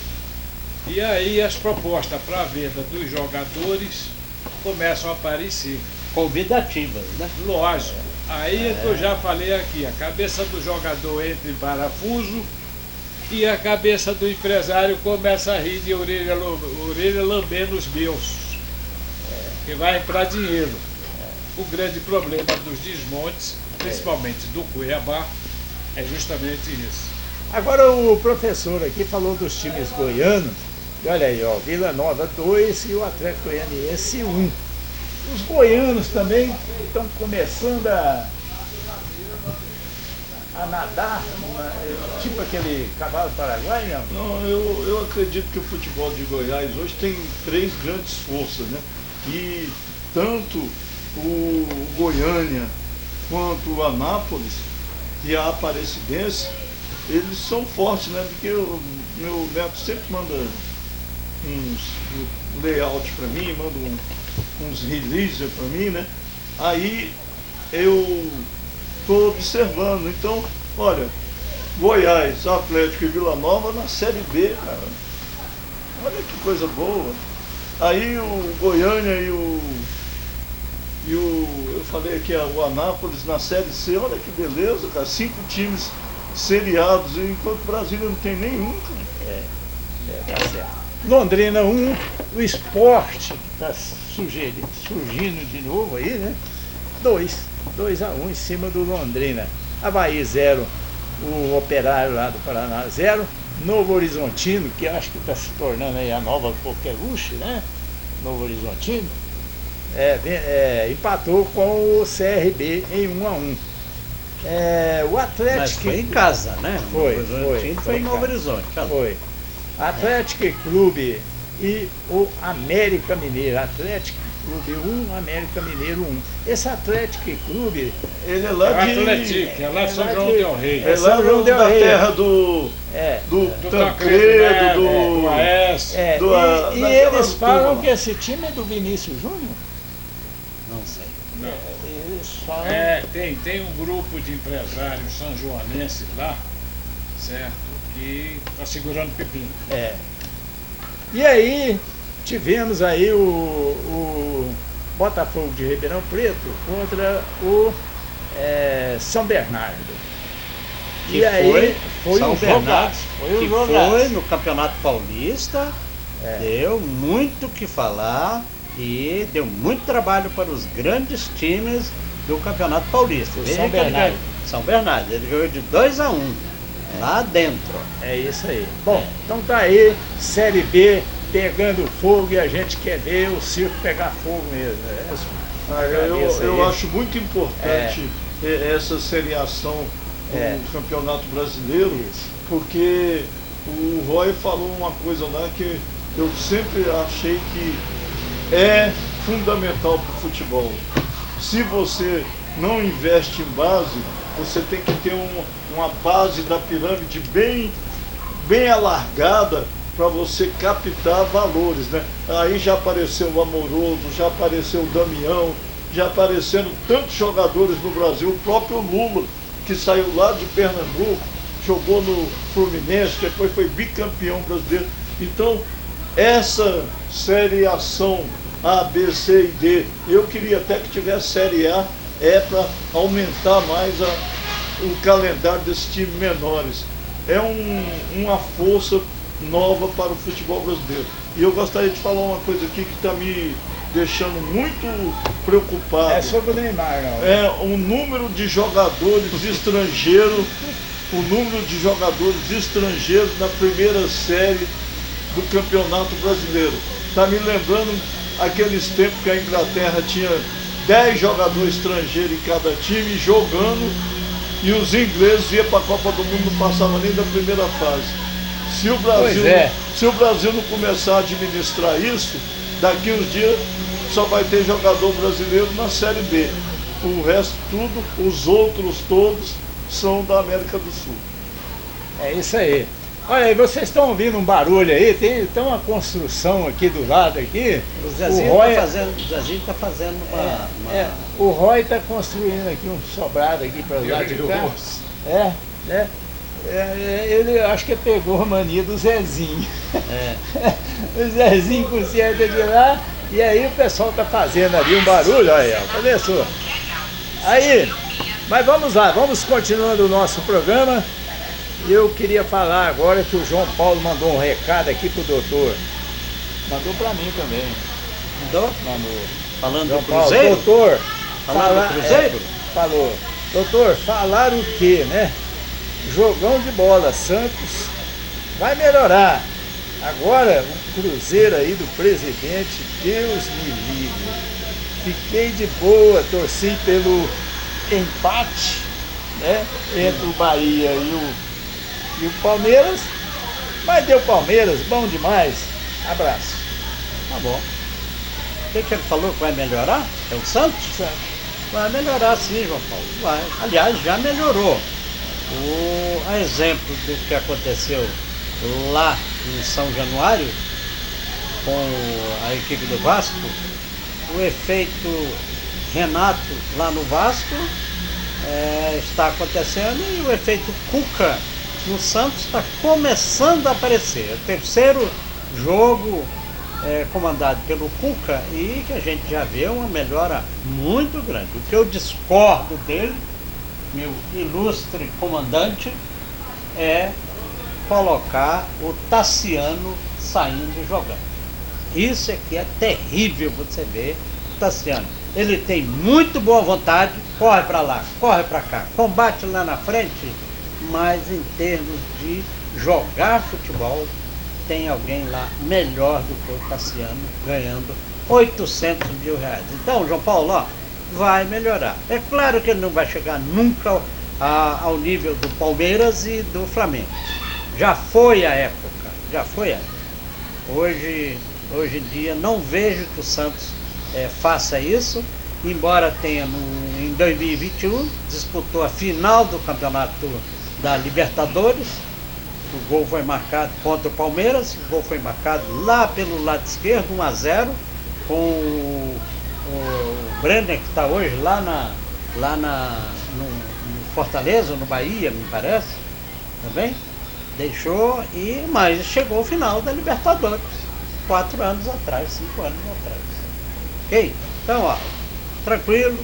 S4: e aí as propostas para a venda dos jogadores começam a aparecer.
S3: Convidativas, né?
S4: Lógico. Aí é que eu já falei aqui, a cabeça do jogador entra em parafuso e a cabeça do empresário começa a rir de orelha lambendo os meus. Que vai entrar dinheiro. O grande problema dos desmontes, principalmente do Cuiabá, é justamente isso.
S1: Agora o professor aqui falou dos times goianos, e olha aí, ó, Vila Nova 2 e o Atlético Goianiense 1. Os goianos também estão começando a nadar, tipo aquele cavalo paraguaio, não?
S2: Não, eu acredito que o futebol de Goiás hoje tem 3 grandes forças, né? E tanto o Goiânia quanto o Anápolis e a Aparecidense, eles são fortes, né? Porque o meu neto sempre manda uns layout para mim, manda uns releases para mim, né? Aí eu estou observando. Então, olha, Goiás, Atlético e Vila Nova na Série B, cara. Olha que coisa boa. Aí o Goiânia eu falei aqui, o Anápolis na Série C, olha que beleza, cara, 5 times seriados, enquanto Brasília não tem nenhum.
S1: Tá certo. Londrina 1, o Sport, que está surgindo de novo aí, né? 2-1 em cima do Londrina. Avaí 0, o Operário lá do Paraná 0. Novo Horizontino, que acho que está se tornando aí a nova Coqueluche, né? Novo Horizontino, empatou com o CRB em 1-1. O Atlético...
S3: Mas foi em casa, né?
S1: Foi
S3: Foi
S1: em
S3: em Novo
S1: casa.
S3: Horizonte.
S1: Foi. Atlético Clube e o América Mineiro. Atlético Clube 1, América Mineiro 1. Esse Atlético Clube...
S2: Ele é lá de...
S4: Atlético, é lá de São João del Rei.
S2: É lá
S1: São João del
S2: da
S1: Rei.
S2: terra do Tancredo,
S4: do Aécio.
S1: E eles falam que esse time é do Vinícius Júnior?
S3: Não sei.
S4: Não.
S1: Eles falam...
S4: Tem um grupo de empresários sanjoanenses lá, certo? Que está segurando pepino.
S1: E aí, tivemos aí o Botafogo de Ribeirão Preto contra o São Bernardo.
S3: Que
S1: E aí foi
S3: São
S1: um
S3: Bernardo,
S1: jogaço. Foi um
S3: que
S1: jogaço.
S3: foi no Campeonato Paulista, deu muito o que falar e deu muito trabalho para os grandes times do Campeonato Paulista.
S1: O
S3: Veja
S1: São
S3: que ele
S1: Bernardo.
S3: ganhou- São Bernardo, ele ganhou de 2-1, lá dentro.
S1: É isso aí. Bom, então tá aí, Série B pegando fogo e a gente quer ver o circo pegar fogo mesmo.
S2: Eu acho muito importante essa seriação do Campeonato Brasileiro, porque o Roy falou uma coisa lá que eu sempre achei que é fundamental para o futebol. Se você não investe em base, você tem que ter uma base da pirâmide bem alargada para você captar valores, né? Aí já apareceu o Amoroso, já apareceu o Damião, já apareceram tantos jogadores no Brasil, o próprio Lula, que saiu lá de Pernambuco, jogou no Fluminense, depois foi bicampeão brasileiro. Então, essa seriação A, B, C e D, eu queria até que tivesse Série A, para aumentar mais o calendário desses times menores. É uma força nova para o futebol brasileiro. E eu gostaria de falar uma coisa aqui que está me deixando muito preocupado.
S1: É sobre o Neymar, não.
S2: É o número de jogadores estrangeiros, na primeira série do Campeonato Brasileiro. Está me lembrando aqueles tempos que a Inglaterra tinha 10 jogadores estrangeiros em cada time jogando, e os ingleses iam para a Copa do Mundo, não passavam nem da primeira fase. Se o Brasil não começar a administrar isso, daqui uns dias só vai ter jogador brasileiro na Série B. O resto tudo, os outros todos, são da América do Sul.
S1: É isso aí. Olha aí, vocês estão ouvindo um barulho aí? Tem uma construção aqui do lado aqui.
S3: O Zezinho
S1: Roy
S3: está fazendo uma...
S1: o Roy está construindo aqui um sobrado aqui para lá de cá. Ele acho que pegou a mania do Zezinho. O Zezinho conserta de lá, e aí o pessoal está fazendo ali um barulho, olha aí, ó, cadê sua? Aí, mas vamos lá, vamos continuando o nosso programa. Eu queria falar agora que o João Paulo mandou um recado aqui pro doutor. Mandou para mim também.
S3: Mandou?
S1: Mandou.
S3: Falando
S1: João
S3: do
S1: Paulo,
S3: Cruzeiro?
S1: doutor.
S3: Falando do Cruzeiro?
S1: Falou. Doutor, falar o quê, né? Jogão de bola, Santos vai melhorar. Agora o Cruzeiro aí do presidente, Deus me livre. Fiquei de boa, torci pelo empate, né, entre o Bahia e o Palmeiras, mas deu Palmeiras, bom demais. Abraço.
S3: Tá bom. O que ele falou que vai melhorar? É o Santos? Vai melhorar sim, João Paulo. Vai. Aliás, já melhorou. A exemplo do que aconteceu lá em São Januário com a equipe do Vasco, o efeito Renato lá no Vasco está acontecendo, e o efeito Cuca no Santos está começando a aparecer. É o terceiro jogo comandado pelo Cuca, e que a gente já vê uma melhora muito grande. O que eu discordo dele, meu ilustre comandante, é colocar o Tassiano saindo jogando. Isso é que é terrível você ver o Tassiano. Ele tem muito boa vontade, corre para lá, corre para cá, combate lá na frente, mas em termos de jogar futebol, tem alguém lá melhor do que o Tassiano, ganhando 800 mil reais. Então, João Paulo, ó, vai melhorar. É claro que ele não vai chegar nunca ao nível do Palmeiras e do Flamengo. Já foi a época, já foi a época. Hoje em dia não vejo que o Santos faça isso, embora tenha em 2021 disputou a final do campeonato da Libertadores. O gol foi marcado contra o Palmeiras, o gol foi marcado lá pelo lado esquerdo, 1-0, com o Brenner, que está hoje lá no Fortaleza, no Bahia, me parece, também, deixou, mas chegou ao final da Libertadores, 4 anos atrás, 5 anos atrás. Ok? Então, ó, tranquilo,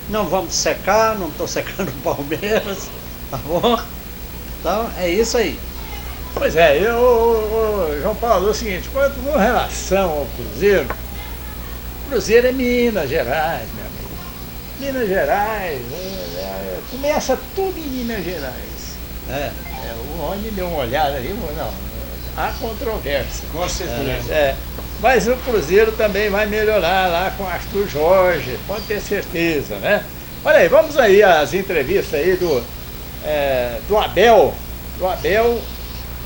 S3: não vamos secar, não estou secando o Palmeiras, tá bom? Então, é isso aí.
S1: Pois é, João Paulo, é o seguinte, quanto com relação ao Cruzeiro, Cruzeiro é Minas Gerais, meu amigo. Minas Gerais, começa tudo em Minas Gerais. O Rony deu uma olhada ali, não, há controvérsia.
S4: Com certeza.
S1: Mas o Cruzeiro também vai melhorar lá com Arthur Jorge, pode ter certeza, né? Olha aí, vamos aí às entrevistas aí do Abel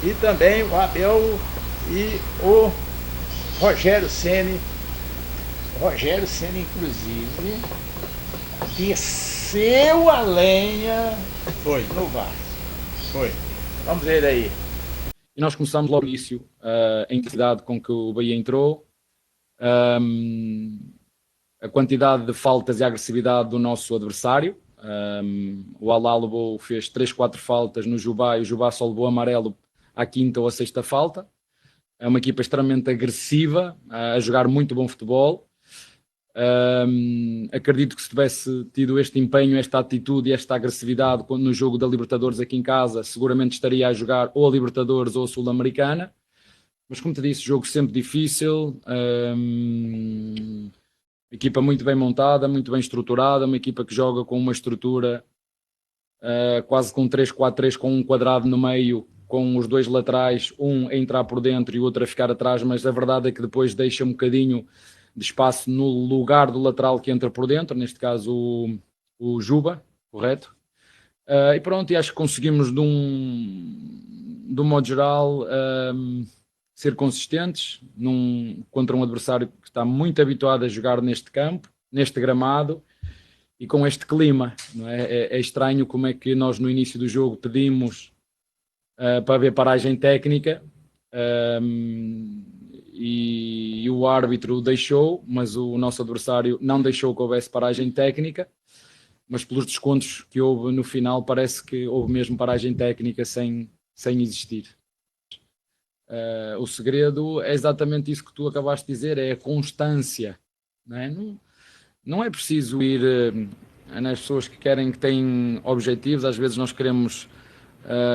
S1: e também o Abel e o Rogério Ceni. Rogério Ceni, inclusive, desceu a lenha no VAR. Foi. Vamos ver aí.
S7: E nós começamos logo no início, a intensidade com que o Bahia entrou, a quantidade de faltas e a agressividade do nosso adversário. O Al-Albo fez 3-4 faltas no Jubá e o Jubá só levou amarelo à quinta ou à sexta falta. É uma equipa extremamente agressiva, a jogar muito bom futebol. Acredito que se tivesse tido este empenho, esta atitude e esta agressividade no jogo da Libertadores aqui em casa, seguramente estaria a jogar ou a Libertadores ou a Sul-Americana. Mas como te disse, jogo sempre difícil, equipa muito bem montada, muito bem estruturada, uma equipa que joga com uma estrutura quase com 3-4-3, com um quadrado no meio, com os dois laterais, um a entrar por dentro e o outro a ficar atrás, mas a verdade é que depois deixa um bocadinho de espaço no lugar do lateral que entra por dentro, neste caso o Juba, correto? E pronto, e acho que conseguimos de um modo geral ser consistentes contra um adversário que está muito habituado a jogar neste campo, neste gramado e com este clima, não é? É estranho como é que nós no início do jogo pedimos para haver paragem técnica e o árbitro deixou, mas o nosso adversário não deixou que houvesse paragem técnica, mas pelos descontos que houve no final parece que houve mesmo paragem técnica sem existir. O segredo é exatamente isso que tu acabaste de dizer, é a constância, não é? Não é preciso ir nas pessoas que têm objetivos, às vezes nós queremos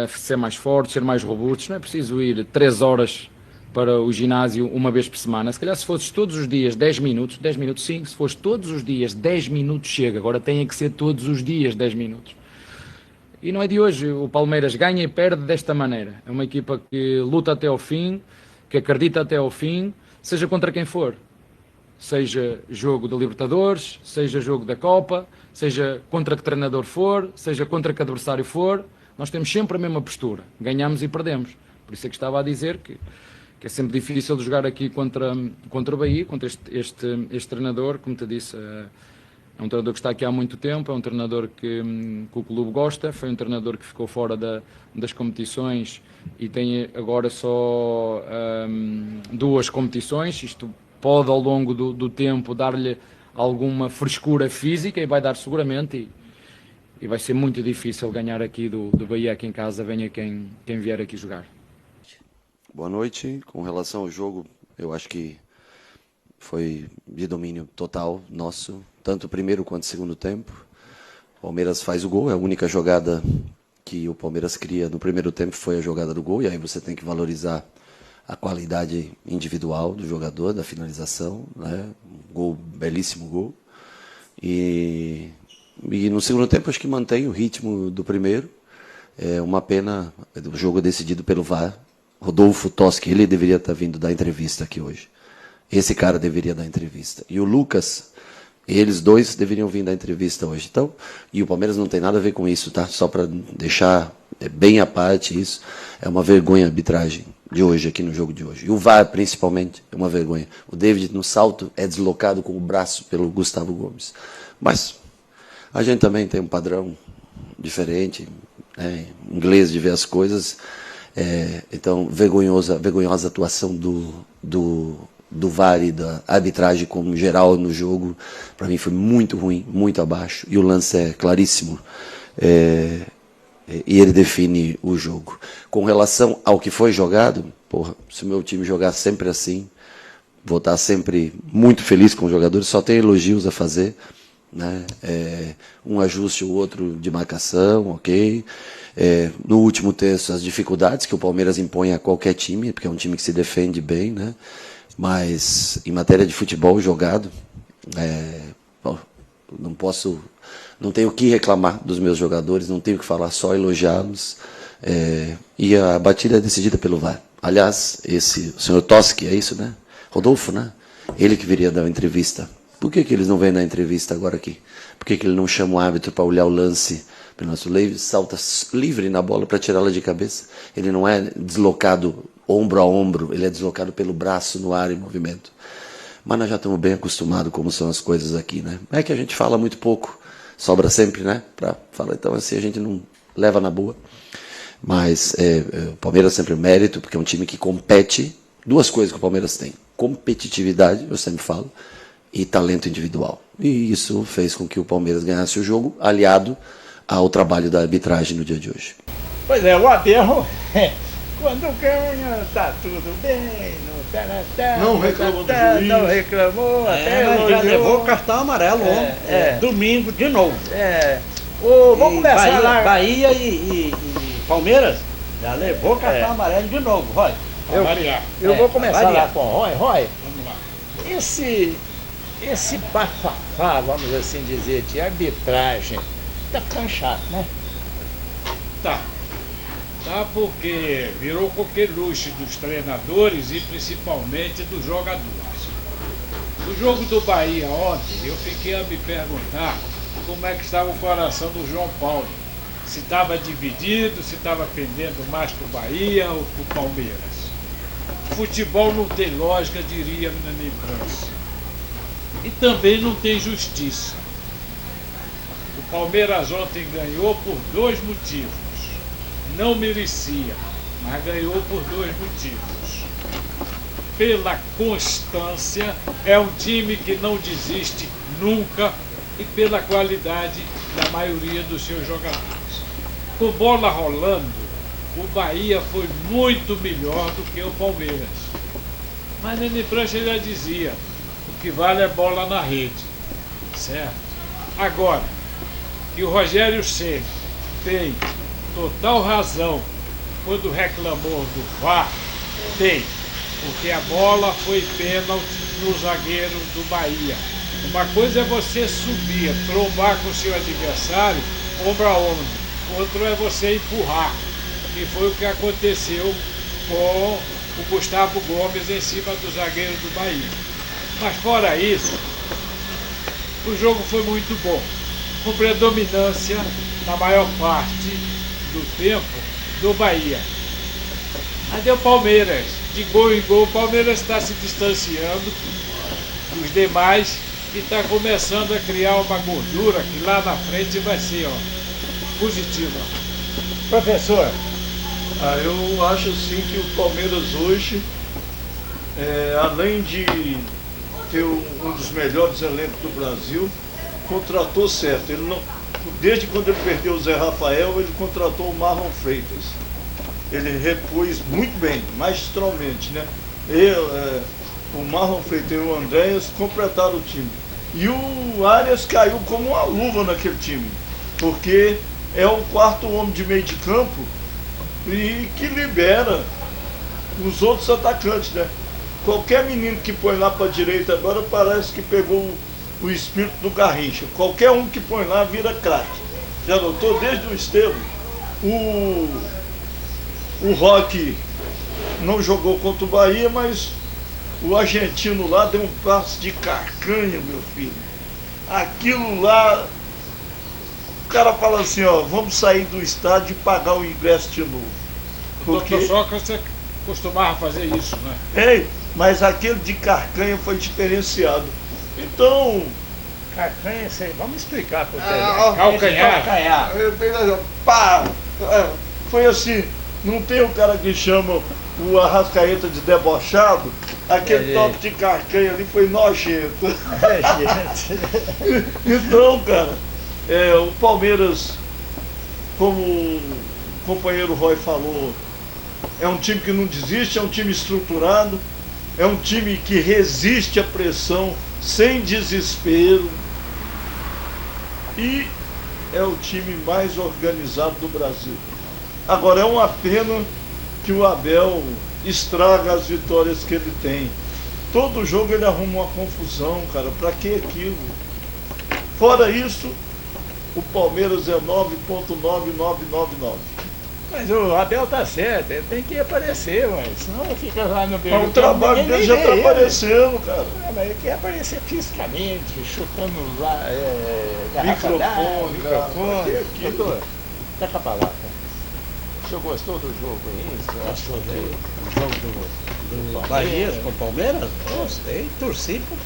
S7: ser mais fortes, ser mais robustos, não é preciso ir 3 horas para o ginásio uma vez por semana. Se calhar se fosses todos os dias 10 minutos sim, se fores todos os dias 10 minutos chega, agora tem que ser todos os dias 10 minutos. E não é de hoje, o Palmeiras ganha e perde desta maneira. É uma equipa que luta até ao fim, que acredita até ao fim, seja contra quem for. Seja jogo da Libertadores, seja jogo da Copa, seja contra que treinador for, seja contra que adversário for, nós temos sempre a mesma postura. Ganhamos e perdemos. Por isso é que estava a dizer que é sempre difícil de jogar aqui contra o Bahia, contra este treinador, como te disse, é um treinador que está aqui há muito tempo, é um treinador que o clube gosta, foi um treinador que ficou fora das competições e tem agora só 2 competições. Isto pode ao longo do tempo dar-lhe alguma frescura física e vai dar seguramente e vai ser muito difícil ganhar aqui do Bahia aqui em casa, venha quem vier aqui jogar.
S8: Boa noite. Com relação ao jogo, eu acho que foi de domínio total nosso, tanto o primeiro quanto o segundo tempo. O Palmeiras faz o gol, é a única jogada que o Palmeiras cria no primeiro tempo foi a jogada do gol, e aí você tem que valorizar a qualidade individual do jogador, da finalização, né? Um gol, belíssimo gol. E no segundo tempo acho que mantém o ritmo do primeiro. É uma pena, o jogo é decidido pelo VAR. Rodolfo Toschi, ele deveria estar vindo dar entrevista aqui hoje. Esse cara deveria dar entrevista. E o Lucas, eles dois deveriam vir dar entrevista hoje. Então, e o Palmeiras não tem nada a ver com isso, tá? Só para deixar bem à parte isso. É uma vergonha a arbitragem de hoje, aqui no jogo de hoje. E o VAR, principalmente, é uma vergonha. O David, no salto, é deslocado com o braço pelo Gustavo Gomes. Mas a gente também tem um padrão diferente, né, inglês de ver as coisas. Então, vergonhosa atuação do VAR e da arbitragem como geral no jogo. Para mim foi muito ruim, muito abaixo. E o lance é claríssimo. E ele define o jogo. Com relação ao que foi jogado, se o meu time jogar sempre assim, vou estar sempre muito feliz com os jogadores, só tem elogios a fazer, né? Um ajuste ou outro de marcação, ok. No último terço, as dificuldades que o Palmeiras impõe a qualquer time, porque é um time que se defende bem, né? Mas em matéria de futebol jogado, não tenho o que reclamar dos meus jogadores, não tenho o que falar, só elogiá-los. E a batida é decidida pelo VAR. Aliás, o senhor Toschi, é isso, né? Rodolfo, né? Ele que viria dar uma entrevista. Por que eles não vêm na entrevista agora aqui? Por que ele não chama o árbitro para olhar o lance? O nosso Leite salta livre na bola para tirá-la de cabeça. Ele não é deslocado ombro a ombro, ele é deslocado pelo braço no ar em movimento. Mas nós já estamos bem acostumados como são as coisas aqui, né? É que a gente fala muito pouco, sobra sempre, né? Para falar, então assim a gente não leva na boa. Mas o Palmeiras sempre é mérito, porque é um time que compete. Duas coisas que o Palmeiras tem: competitividade, eu sempre falo, e talento individual. E isso fez com que o Palmeiras ganhasse o jogo, aliado ao trabalho da arbitragem no dia de hoje.
S1: Pois é, o Abel, quando ganha, tá tudo bem,
S2: não reclamou do juiz.
S1: Não reclamou, até
S3: mas já
S1: elogiou.
S3: levou cartão amarelo ontem. Domingo de novo.
S1: Vamos começar lá.
S3: Bahia e Palmeiras já levou cartão amarelo de novo, Roy.
S1: Eu vou começar
S3: variar.
S1: lá com o Roy.
S4: Vamos lá.
S1: Esse bafafá, vamos assim dizer, de arbitragem, tá ficando chato, né?
S4: Tá porque virou coqueluche dos treinadores e principalmente dos jogadores. No jogo do Bahia ontem, eu fiquei a me perguntar como é que estava o coração do João Paulo. Se estava dividido, se estava pendendo mais para o Bahia ou para o Palmeiras. Futebol não tem lógica, diria Nani França. E também não tem justiça. O Palmeiras ontem ganhou por dois motivos. Não merecia, mas ganhou por dois motivos. Pela constância, é um time que não desiste nunca, e pela qualidade da maioria dos seus jogadores. Com bola rolando, o Bahia foi muito melhor do que o Palmeiras. Mas Nene Prancha já dizia, o que vale é bola na rede, certo? Agora, que o Rogério Ceni tem total razão quando reclamou do VAR, tem, porque a bola foi pênalti no zagueiro do Bahia. Uma coisa é você subir, trombar com o seu adversário, ombro a ombro. Outro é você empurrar, que foi o que aconteceu com o Gustavo Gomes em cima do zagueiro do Bahia. Mas fora isso, o jogo foi muito bom, com predominância na maior parte do tempo do Bahia. Aí deu Palmeiras, de gol em gol, o Palmeiras está se distanciando dos demais e está começando a criar uma gordura que lá na frente vai ser positiva.
S1: Professor,
S2: Eu acho assim que o Palmeiras hoje, além de ter um dos melhores elencos do Brasil, contratou certo. Ele não, desde quando ele perdeu o Zé Rafael, ele contratou o Marlon Freitas. Ele repôs muito bem, magistralmente, né? O Marlon Freitas e o Andréas completaram o time. E o Arias caiu como uma luva naquele time, porque é o quarto homem de meio de campo e que libera os outros atacantes, né? Qualquer menino que põe lá para a direita agora parece que pegou o espírito do Garrincha. Qualquer um que põe lá vira craque. Já notou? Desde o Estevam, o Roque não jogou contra o Bahia, mas o argentino lá deu um passe de carcanha, meu filho. Aquilo lá, o cara fala assim, ó, vamos sair do estádio e pagar o ingresso de novo.
S4: Porque... Doutor Sócrates, você costumava fazer isso, né?
S2: É, mas aquele de carcanha foi diferenciado. Então...
S1: Carcanha, vamos explicar para o
S4: calcanhar.
S2: Pá! Foi assim, não tem o cara que chama o Arrascaeta de debochado, aquele toque de carcanha ali foi nojento. Então, cara, o Palmeiras, como o companheiro Roy falou, é um time que não desiste, é um time estruturado, é um time que resiste à pressão sem desespero e é o time mais organizado do Brasil. Agora, é uma pena que o Abel estraga as vitórias que ele tem. Todo jogo ele arruma uma confusão, cara. Pra que aquilo? Fora isso, o Palmeiras é 9.9999.
S1: Mas o Abel tá certo, ele tem que aparecer, mas senão fica lá no meio.
S2: Mas o trabalho dele já tá aparecendo, cara.
S1: Mas ele quer aparecer fisicamente, chutando lá,
S2: microfone.
S1: Doutor, tá com a palavra. O senhor gostou do jogo aí? Você achou do jogo do
S3: Bahia com o Palmeiras? Gostei, torci pro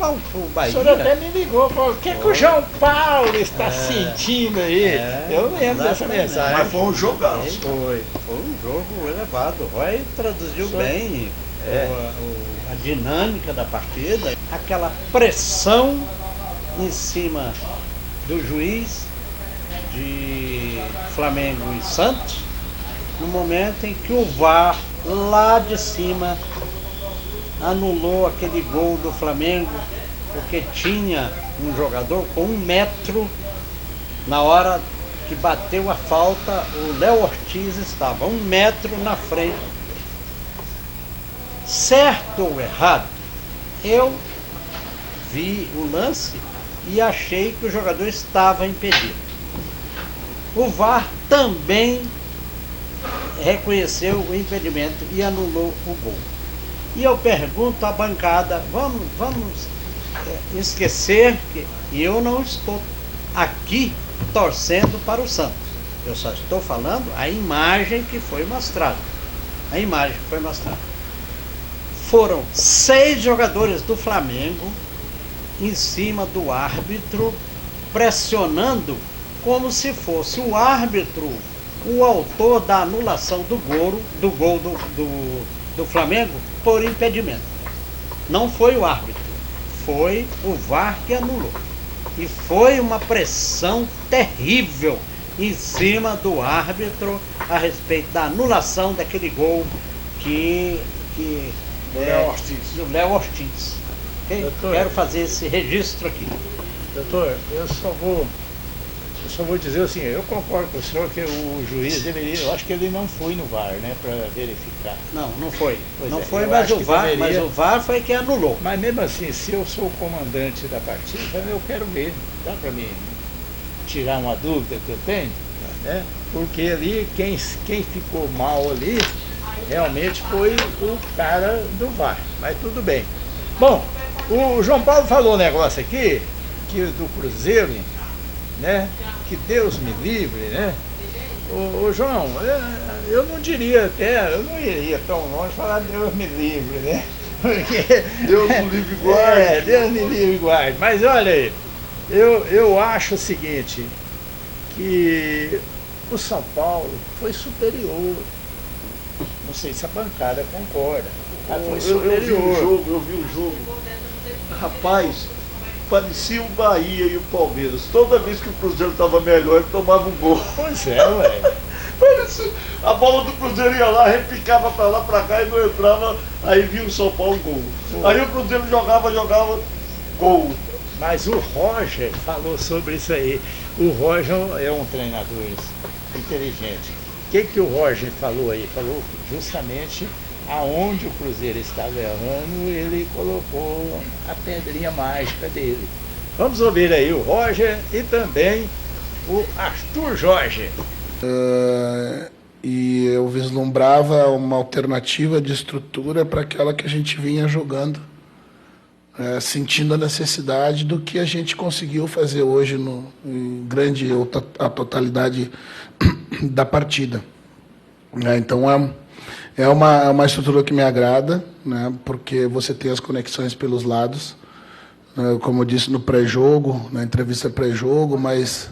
S3: Bahia.
S1: O senhor até me ligou, falou, o que o João Paulo está sentindo aí? Eu lembro dessa mensagem.
S2: Mas foi um jogaço.
S3: Foi um jogo elevado. O Roy traduziu bem a dinâmica da partida, aquela pressão em cima do juiz de Flamengo e Santos, no momento em que o VAR lá de cima anulou aquele gol do Flamengo, porque tinha um jogador com 1 metro, na hora que bateu a falta, o Léo Ortiz estava 1 metro na frente. Certo ou errado, eu vi o lance e achei que o jogador estava impedido. O VAR também reconheceu o impedimento e anulou o gol. E eu pergunto à bancada, vamos esquecer que eu não estou aqui torcendo para o Santos. Eu só estou falando a imagem que foi mostrada. A imagem que foi mostrada. Foram 6 jogadores do Flamengo em cima do árbitro, pressionando como se fosse o árbitro o autor da anulação do gol do Flamengo por impedimento. Não foi o árbitro, foi o VAR que anulou. E foi uma pressão terrível em cima do árbitro a respeito da anulação daquele gol do Léo Ortiz.
S1: Doutor,
S3: quero fazer esse registro aqui.
S1: Doutor, eu só vou dizer assim, eu concordo com o senhor que o juiz deveria, eu acho que ele não foi no VAR, né, para verificar.
S3: Não foi.
S1: Pois
S3: não
S1: é,
S3: foi,
S1: eu
S3: mas
S1: acho
S3: o
S1: que
S3: VAR,
S1: deveria-
S3: mas o VAR foi quem anulou.
S1: Mas mesmo assim, se eu sou o comandante da partida, eu quero ver, dá para mim tirar uma dúvida que eu tenho, né? Porque ali, quem ficou mal ali, realmente foi o cara do VAR, mas tudo bem. Bom, o João Paulo falou um negócio aqui, que do Cruzeiro, né? Que Deus me livre, né? Ô João, eu não diria até, eu não iria tão longe falar Deus me livre, né? Porque,
S2: Deus me livre e guarde.
S1: Deus me livre e guarde. Mas olha aí, eu acho o seguinte, que o São Paulo foi superior. Não sei se a bancada concorda. Mas foi
S2: Eu vi o
S1: superior.
S2: jogo. Rapaz, parecia o Bahia e o Palmeiras. Toda vez que o Cruzeiro estava melhor, ele tomava um gol.
S1: Pois é, ué.
S2: A bola do Cruzeiro ia lá, repicava pra lá, pra cá e não entrava, aí vinha o São Paulo gol. Aí o Cruzeiro jogava, gol.
S1: Mas o Roger falou sobre isso aí. O Roger é um treinador inteligente. O que o Roger falou aí? Falou justamente aonde o Cruzeiro estava errando, ele colocou a pedrinha mágica dele. Vamos ouvir aí o Roger e também o Arthur Jorge.
S9: E eu vislumbrava uma alternativa de estrutura para aquela que a gente vinha jogando, sentindo a necessidade do que a gente conseguiu fazer hoje em grande a totalidade da partida. Então é uma estrutura que me agrada, né, porque você tem as conexões pelos lados, como eu disse no pré-jogo, na entrevista pré-jogo, mas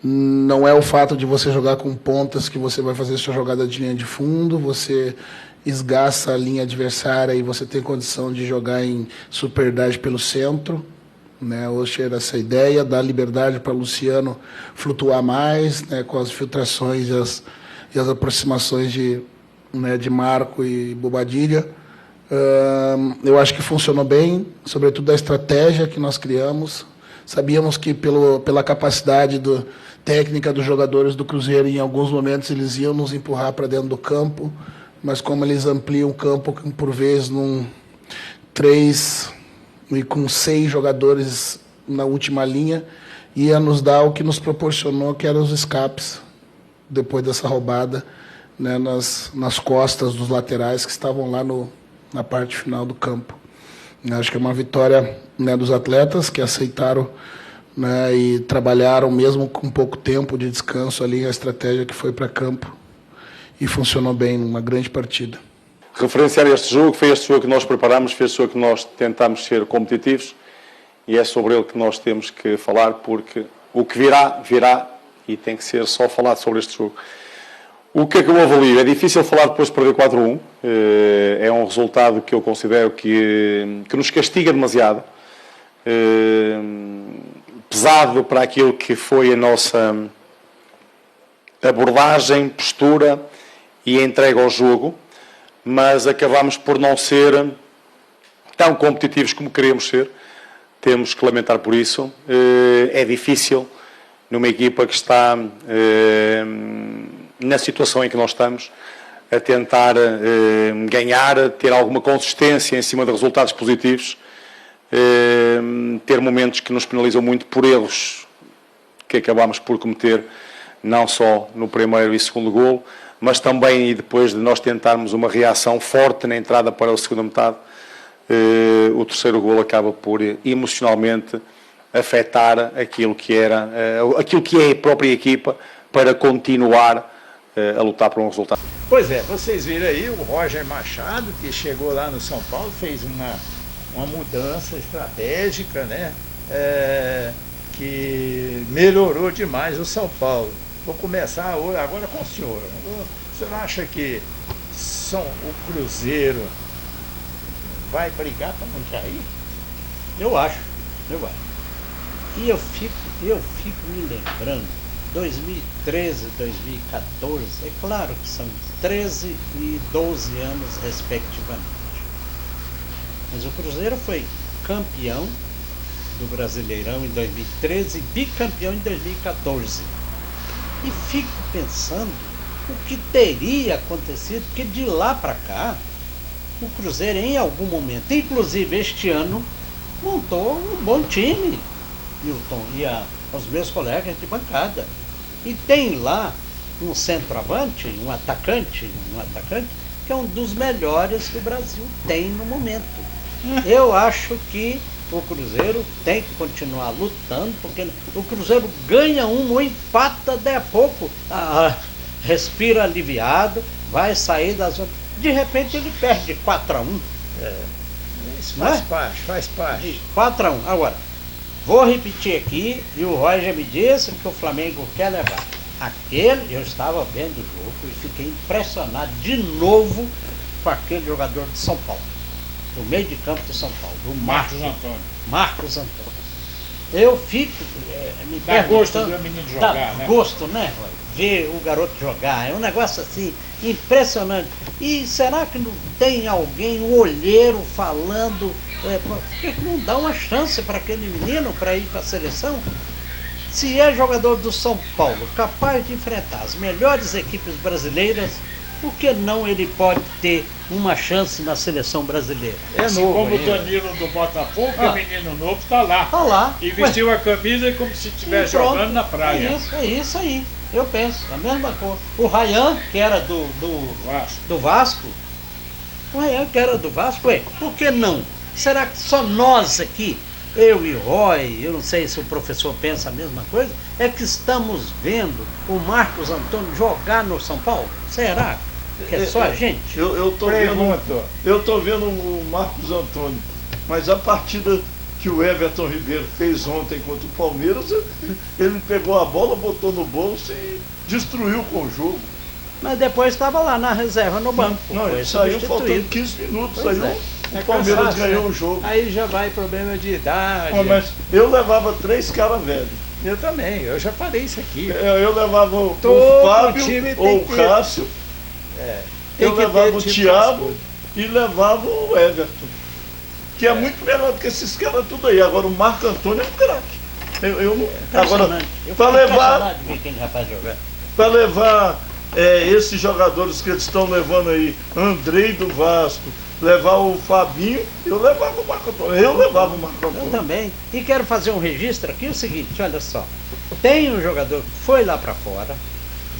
S9: não é o fato de você jogar com pontas que você vai fazer sua jogada de linha de fundo, você esgaça a linha adversária e você tem condição de jogar em superioridade pelo centro, né? Hoje era essa ideia, dar liberdade para Luciano flutuar mais, né, com as filtrações e as aproximações de Marco e Bobadilha. Eu acho que funcionou bem, sobretudo a estratégia que nós criamos. Sabíamos que pela capacidade técnica dos jogadores do Cruzeiro, em alguns momentos eles iam nos empurrar para dentro do campo, mas como eles ampliam o campo, por vezes, num 3 e com 6 jogadores na última linha, ia nos dar o que nos proporcionou, que eram os escapes, depois dessa roubada, né, nas costas dos laterais que estavam lá na parte final do campo. Acho que é uma vitória, né, dos atletas que aceitaram, né, e trabalharam mesmo com pouco tempo de descanso ali a estratégia que foi para campo e funcionou bem numa grande partida.
S10: Referenciar este jogo, foi este jogo que nós preparamos, foi este jogo que nós tentámos ser competitivos e é sobre ele que nós temos que falar, porque o que virá, virá e tem que ser só falado sobre este jogo. O que é que eu avalio? É difícil falar depois de perder 4-1, é um resultado que eu considero que nos castiga demasiado, pesado para aquilo que foi a nossa abordagem, postura e entrega ao jogo, mas acabamos por não ser tão competitivos como queríamos ser. Temos que lamentar por isso. É difícil numa equipa que está na situação em que nós estamos, a tentar ganhar, ter alguma consistência em cima de resultados positivos, ter momentos que nos penalizam muito por erros que acabamos por cometer, não só no primeiro e segundo golo, mas também e depois de nós tentarmos uma reação forte na entrada para a segunda metade, o terceiro golo acaba por emocionalmente afetar aquilo que é a própria equipa para continuar a lutar por um resultado.
S1: Pois é, vocês viram aí o Roger Machado, que chegou lá no São Paulo, fez uma mudança estratégica, né? Que melhorou demais o São Paulo. Vou começar agora com o senhor. O senhor acha que o Cruzeiro vai brigar para não cair?
S3: Eu acho. E eu fico me lembrando, 2013, 2014, é claro que são 13 e 12 anos respectivamente. Mas o Cruzeiro foi campeão do Brasileirão em 2013 e bicampeão em 2014. E fico pensando o que teria acontecido, porque de lá para cá, o Cruzeiro em algum momento, inclusive este ano, montou um bom time, Milton, e aos meus colegas de bancada. E tem lá um centroavante, um atacante, que é um dos melhores que o Brasil tem no momento. Eu acho que o Cruzeiro tem que continuar lutando, porque o Cruzeiro ganha um ou empata daí a pouco, respira aliviado, vai sair da zona. De repente ele perde 4-1.
S1: Isso faz parte.
S3: 4-1. Agora, vou repetir aqui, e o Roger me disse que o Flamengo quer levar. Eu estava vendo o jogo e fiquei impressionado de novo com aquele jogador de São Paulo, do meio de campo de São Paulo, o Marcos Antônio. Eu fico me
S4: Dá gosto
S3: perguntando...
S4: do menino
S3: Dá
S4: jogar, né?
S3: gosto, né, Roy? Ver o garoto jogar. É um negócio assim, impressionante. E será que não tem alguém, um olheiro, falando... por que não dá uma chance para aquele menino para ir para a seleção? Se é jogador do São Paulo, capaz de enfrentar as melhores equipes brasileiras, por que não ele pode ter uma chance na seleção brasileira?
S1: É
S4: Assim
S1: novo
S4: como o
S1: ainda.
S4: Danilo do Botafogo, que é menino novo, está lá.
S3: Tá lá.
S4: E vestiu a camisa como se estivesse
S3: E pronto.
S4: jogando na praia.
S3: É isso aí. Eu penso, a mesma coisa. O Ryan, que era do Vasco, o Ryan, que era do Vasco, por que não? Será que só nós aqui, eu e Roy, eu não sei se o professor pensa a mesma coisa, é que estamos vendo o Marcos Antônio jogar no São Paulo? Será que é só a gente?
S2: Eu tô vendo o Marcos Antônio, mas a partida que o Everton Ribeiro fez ontem contra o Palmeiras, ele pegou a bola, botou no bolso e destruiu com o jogo.
S3: Mas depois estava lá na reserva, no banco.
S2: Não,
S3: foi
S2: ele saiu faltando
S3: substituído.
S2: 15 minutos,
S3: Pois
S2: saiu,
S3: é.
S2: o Palmeiras
S1: cansaço,
S2: ganhou
S1: né?
S2: o jogo.
S1: Aí já vai problema de idade.
S2: Mas eu levava 3 caras velhos.
S1: Eu também, eu já falei isso aqui.
S2: Eu levava o
S1: Todo
S2: Fábio
S1: time tem
S2: ou o
S1: que-
S2: Cássio,
S1: Tem
S2: eu
S1: que
S2: levava
S1: ter
S2: o
S1: tipo
S2: Thiago e levava o Everton, que é muito melhor do que esses caras tudo aí. Agora o Marco Antônio é um craque. Eu não. Agora,
S3: Impressionante. Eu
S2: para
S3: fico
S2: levar,
S3: impressionado de ver aquele rapaz jogar.
S2: para levar esses jogadores que eles estão levando aí, Andrei do Vasco, levar o Fabinho, eu levava o Marco Antônio. Eu levava o Marco
S3: Eu
S2: Antônio.
S3: também. E quero fazer um registro aqui, o seguinte, olha só. Tem um jogador que foi lá para fora,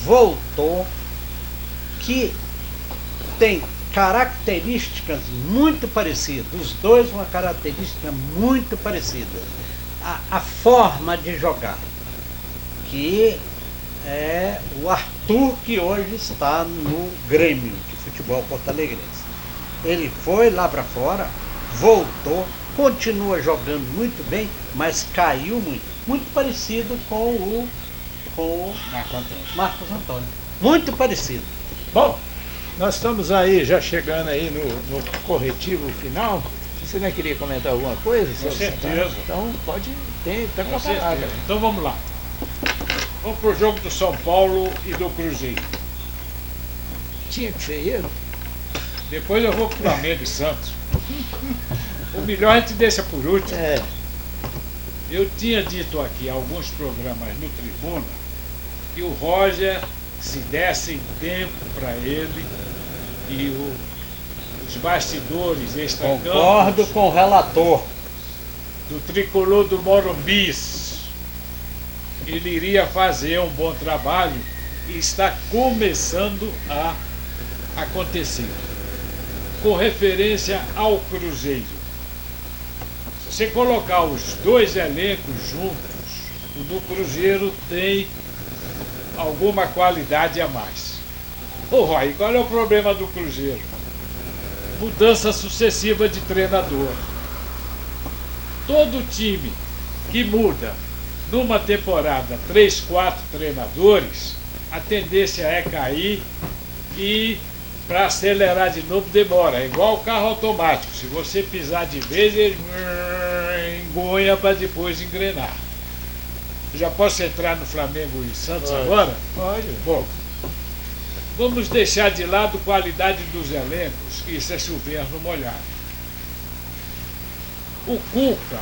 S3: voltou, que tem características muito parecidas. Os dois uma característica muito parecida. A forma de jogar, que é o Arthur, que hoje está no Grêmio de futebol porto-alegrense. Ele foi lá para fora, voltou, continua jogando muito bem, mas caiu muito. Muito parecido com o Marcos Antônio. Muito parecido.
S1: Bom, nós estamos aí, já chegando aí no corretivo final. Você não queria comentar alguma coisa?
S4: Com certeza.
S1: Então pode, tá com
S4: Com
S1: a palavra.
S4: certeza. Então vamos lá. Vamos pro jogo do São Paulo e do Cruzeiro.
S1: Tinha que ser ele.
S4: Depois eu vou pro Flamengo e Santos. O melhor a gente deixa por último. Eu tinha dito aqui em alguns programas no Tribuna que o Roger, se dessem tempo para ele, e os bastidores
S3: Concordo
S4: extracampos
S3: com o relator.
S4: do tricolor do Morumbis, ele iria fazer um bom trabalho e está começando a acontecer. Com referência ao Cruzeiro, se você colocar os dois elencos juntos, o do Cruzeiro tem alguma qualidade a mais. Ô Roy, qual é o problema do Cruzeiro? Mudança sucessiva de treinador. Todo time que muda numa temporada 3, 4 treinadores, a tendência é cair, e para acelerar de novo demora. É igual o carro automático. Se você pisar de vez, ele engonha para depois engrenar. Já posso entrar no Flamengo e Santos agora?
S1: Pode.
S4: Bom, vamos deixar de lado qualidade dos elencos, que isso é chover no molhado. O Cuca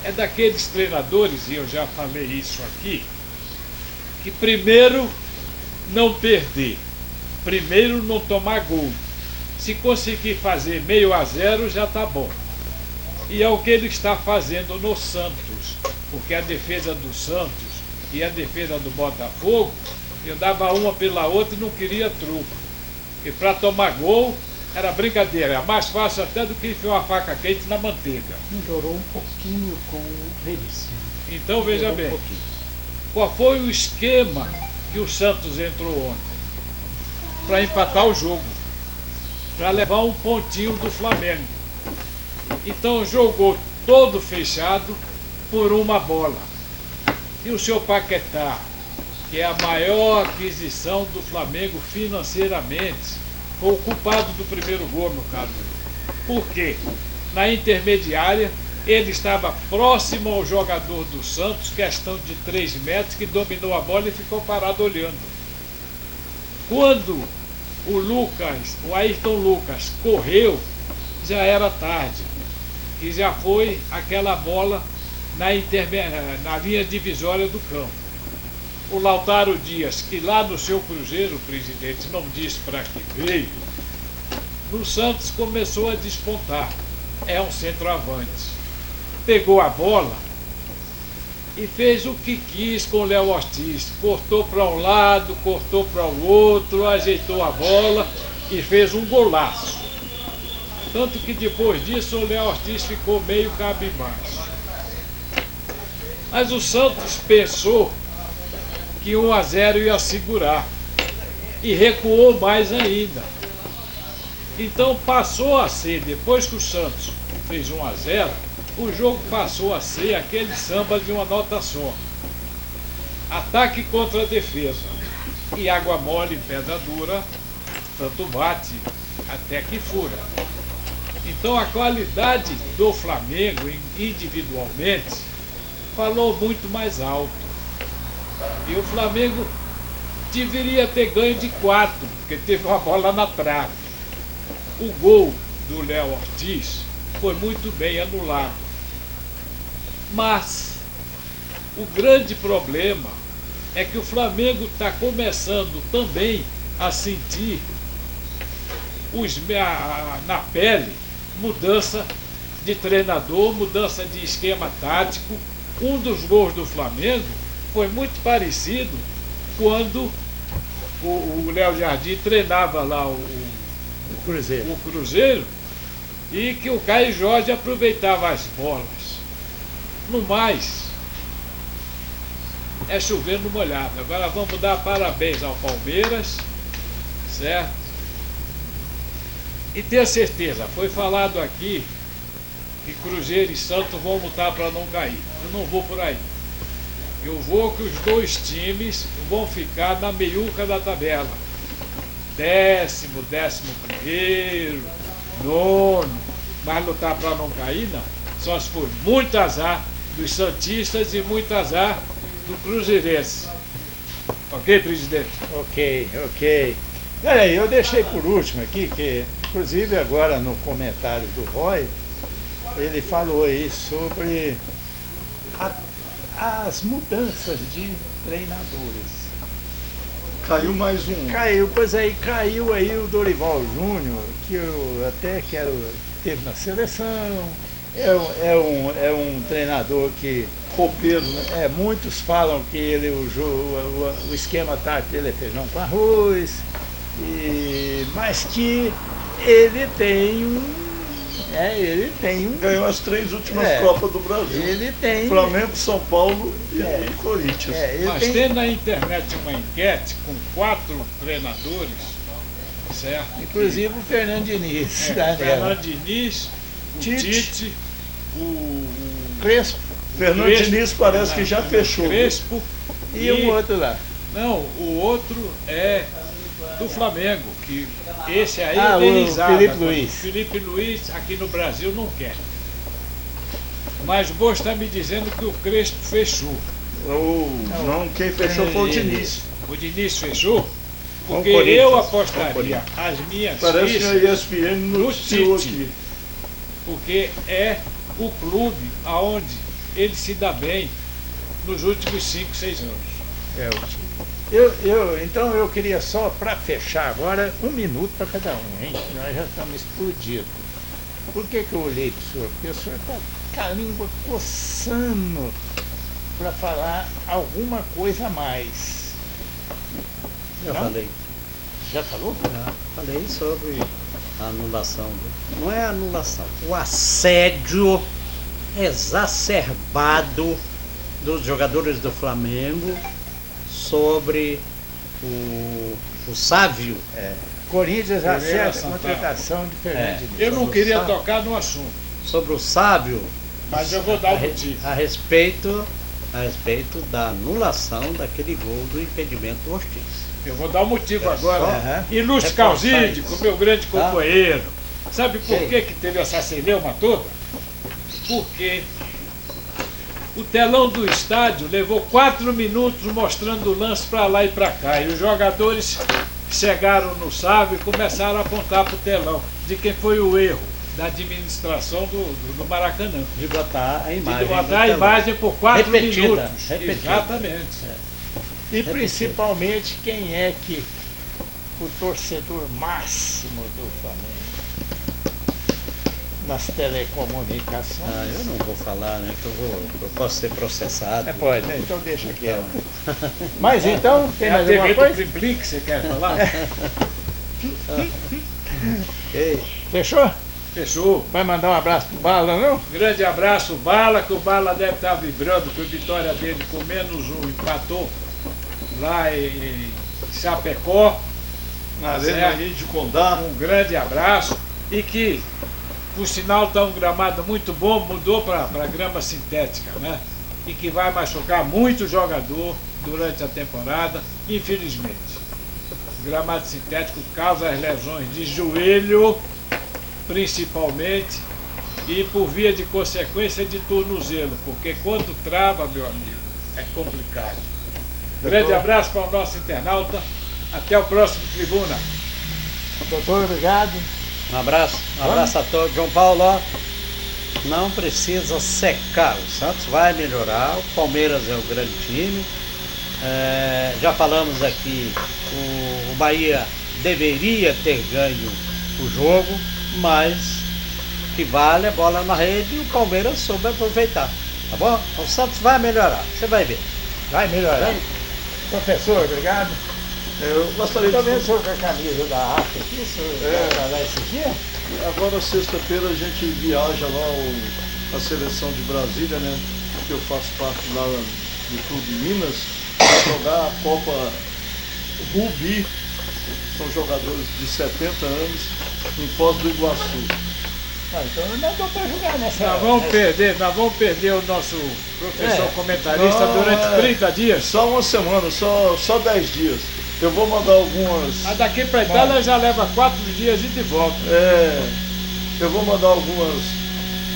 S4: é daqueles treinadores, e eu já falei isso aqui, que primeiro não perder, primeiro não tomar gol. Se conseguir fazer 0-0 já está bom. E é o que ele está fazendo no Santos, porque a defesa do Santos e a defesa do Botafogo, eu dava uma pela outra e não queria truco. Porque para tomar gol era brincadeira, é mais fácil até do que enfiar uma faca quente na manteiga.
S3: Melhorou um pouquinho com o Veríssimo.
S4: Então veja
S3: Melhorou
S4: bem,
S3: um pouquinho.
S4: qual foi o esquema que o Santos entrou ontem? Para empatar o jogo, para levar um pontinho do Flamengo. Então jogou todo fechado por uma bola. E o seu Paquetá, que é a maior aquisição do Flamengo financeiramente, foi o culpado do primeiro gol, meu caro. Por quê? Na intermediária, ele estava próximo ao jogador do Santos, questão de 3 metros, que dominou a bola e ficou parado olhando. Quando o Ayrton Lucas correu, já era tarde, e já foi aquela bola na linha divisória do campo. O Lautaro Dias, que lá no seu Cruzeiro, o presidente não disse para que veio, no Santos começou a despontar. É um centroavante. Pegou a bola e fez o que quis com o Léo Ortiz. Cortou para um lado, cortou para o outro, ajeitou a bola e fez um golaço. Tanto que depois disso o Léo Ortiz ficou meio cabisbaixo. Mas o Santos pensou que 1-0 ia segurar e recuou mais ainda. Então passou a ser, depois que o Santos fez 1-0, o jogo passou a ser aquele samba de uma nota só. Ataque contra a defesa. E água mole em pedra dura, tanto bate até que fura. Então a qualidade do Flamengo individualmente falou muito mais alto. E o Flamengo deveria ter ganho de 4, porque teve uma bola na trave. O gol do Léo Ortiz foi muito bem anulado. Mas o grande problema é que o Flamengo está começando também a sentir na pele mudança de treinador, mudança de esquema tático. Um dos gols do Flamengo foi muito parecido quando o Léo Jardim treinava lá o Cruzeiro e que o Caio Jorge aproveitava as bolas. No mais, é chover no molhado. Agora vamos dar parabéns ao Palmeiras, certo? E ter certeza, foi falado aqui que Cruzeiro e Santos vão lutar para não cair. Eu não vou por aí. Eu vou que os dois times vão ficar na meiuca da tabela. 10º, 11º, 9º, mas lutar para não cair, não. Só se for muito azar dos santistas e muito azar do cruzeirense. Ok, presidente?
S1: Ok. Peraí, eu deixei por último aqui, que inclusive agora no comentário do Roy, ele falou aí sobre as mudanças de treinadores.
S2: Caiu mais um.
S1: Caiu aí o Dorival Júnior, que eu até teve na seleção. É um treinador que,
S2: Copeiro, né?
S1: muitos falam que o esquema tático dele é feijão com arroz, mas que ele tem
S2: Ganhou as 3 últimas Copas do Brasil.
S1: Ele tem.
S2: Flamengo, São Paulo e Corinthians.
S4: Mas tem na internet uma enquete com 4 treinadores, certo?
S1: Inclusive o Fernando Diniz.
S4: Fernando Diniz, o Tite, o
S1: Crespo.
S2: Fernando Diniz parece que já fechou.
S4: Crespo
S1: e um outro lá.
S4: Não, o outro é do Flamengo, que esse aí
S1: o
S4: indenizado.
S1: Felipe Luiz.
S4: Felipe Luiz aqui no Brasil não quer. Mas o está me dizendo que o Crespo fechou.
S2: Não, quem fechou foi o Diniz.
S4: O Diniz fechou? Porque eu apostaria as minhas
S2: Parece
S4: fichas
S2: que a ESPN
S4: no
S2: noticiou
S4: Tite,
S2: aqui.
S4: porque é o clube aonde ele se dá bem nos últimos 5, 6 anos.
S1: É o Tite. Então eu queria só, para fechar agora, 1 minuto para cada um, hein? Nós já estamos explodidos. Por que eu olhei para o senhor? Porque o senhor está com a língua coçando para falar alguma coisa a mais.
S3: Eu
S1: Não?
S3: falei.
S1: Já falou?
S3: Falei sobre a anulação. Não é anulação. O assédio exacerbado dos jogadores do Flamengo sobre o Sávio.
S1: Corinthians acerta a
S4: Santana.
S1: contratação de Fernando Diniz.
S4: Eu não queria tocar no assunto,
S3: Sobre o Sávio
S4: mas eu vou dar o motivo.
S3: a respeito da anulação daquele gol do impedimento do Ortiz.
S4: Eu vou dar o motivo agora.
S1: só
S4: Ilustre
S1: reforçar
S4: Calzide,
S1: isso.
S4: com meu grande companheiro. Sabe por
S3: Quem?
S4: que teve essa celeuma toda? porque o telão do estádio levou 4 minutos mostrando o lance para lá e para cá. E os jogadores chegaram no Sávio e começaram a apontar para o telão de quem foi o erro da administração do Maracanã.
S3: De botar a imagem.
S4: De botar a imagem por 4 minutos.
S3: Repetida.
S4: Exatamente.
S1: E principalmente quem é que o torcedor máximo do Flamengo nas telecomunicações.
S3: Eu não vou falar, né? Que eu posso ser processado.
S1: Pode, né? Então deixa aqui. Mas então, tem
S4: É a
S1: mais alguma
S4: TV do
S1: coisa?
S4: Plim-Plim que você quer falar?
S1: Fechou?
S4: Fechou.
S1: Vai mandar um abraço pro Bala, não?
S4: Grande abraço, Bala, que o Bala deve estar vibrando com a vitória dele com -1, empatou lá em Chapecó.
S2: Na Arena
S4: Certo.
S2: aí de Condá.
S4: Um grande abraço e que, por sinal, está um gramado muito bom, mudou para grama sintética, né? E que vai machucar muito jogador durante a temporada, infelizmente. O gramado sintético causa as lesões de joelho, principalmente, e por via de consequência de tornozelo, porque quando trava, meu amigo, é complicado. Grande abraço para o nosso internauta. Até o próximo Tribuna.
S1: Doutor, obrigado.
S3: Um abraço a todos. João Paulo, ó, não precisa secar. O Santos vai melhorar. O Palmeiras é o grande time. Já falamos aqui, o Bahia deveria ter ganho o jogo, mas o que vale é bola na rede e o Palmeiras soube aproveitar. Tá bom? O Santos vai melhorar. Você vai ver.
S1: Vai melhorar. Professor, obrigado.
S2: Eu gostaria
S1: Estou
S2: de...
S1: vendo o senhor com a camisa da AFA aqui, o senhor vai lá esse dia?
S2: Agora, sexta-feira, a gente viaja lá a seleção de Brasília, né? Que eu faço parte lá do Clube Minas, para jogar a Copa Rubi. São jogadores de 70 anos em Foz do Iguaçu.
S1: Então não dá para jogar nessa.
S4: Nós vamos perder o nosso professor comentarista durante 30 dias.
S2: Só uma semana, só 10 dias. Eu vou mandar algumas.
S4: Mas daqui para Itália já leva 4 dias e de volta.
S2: Eu vou mandar algumas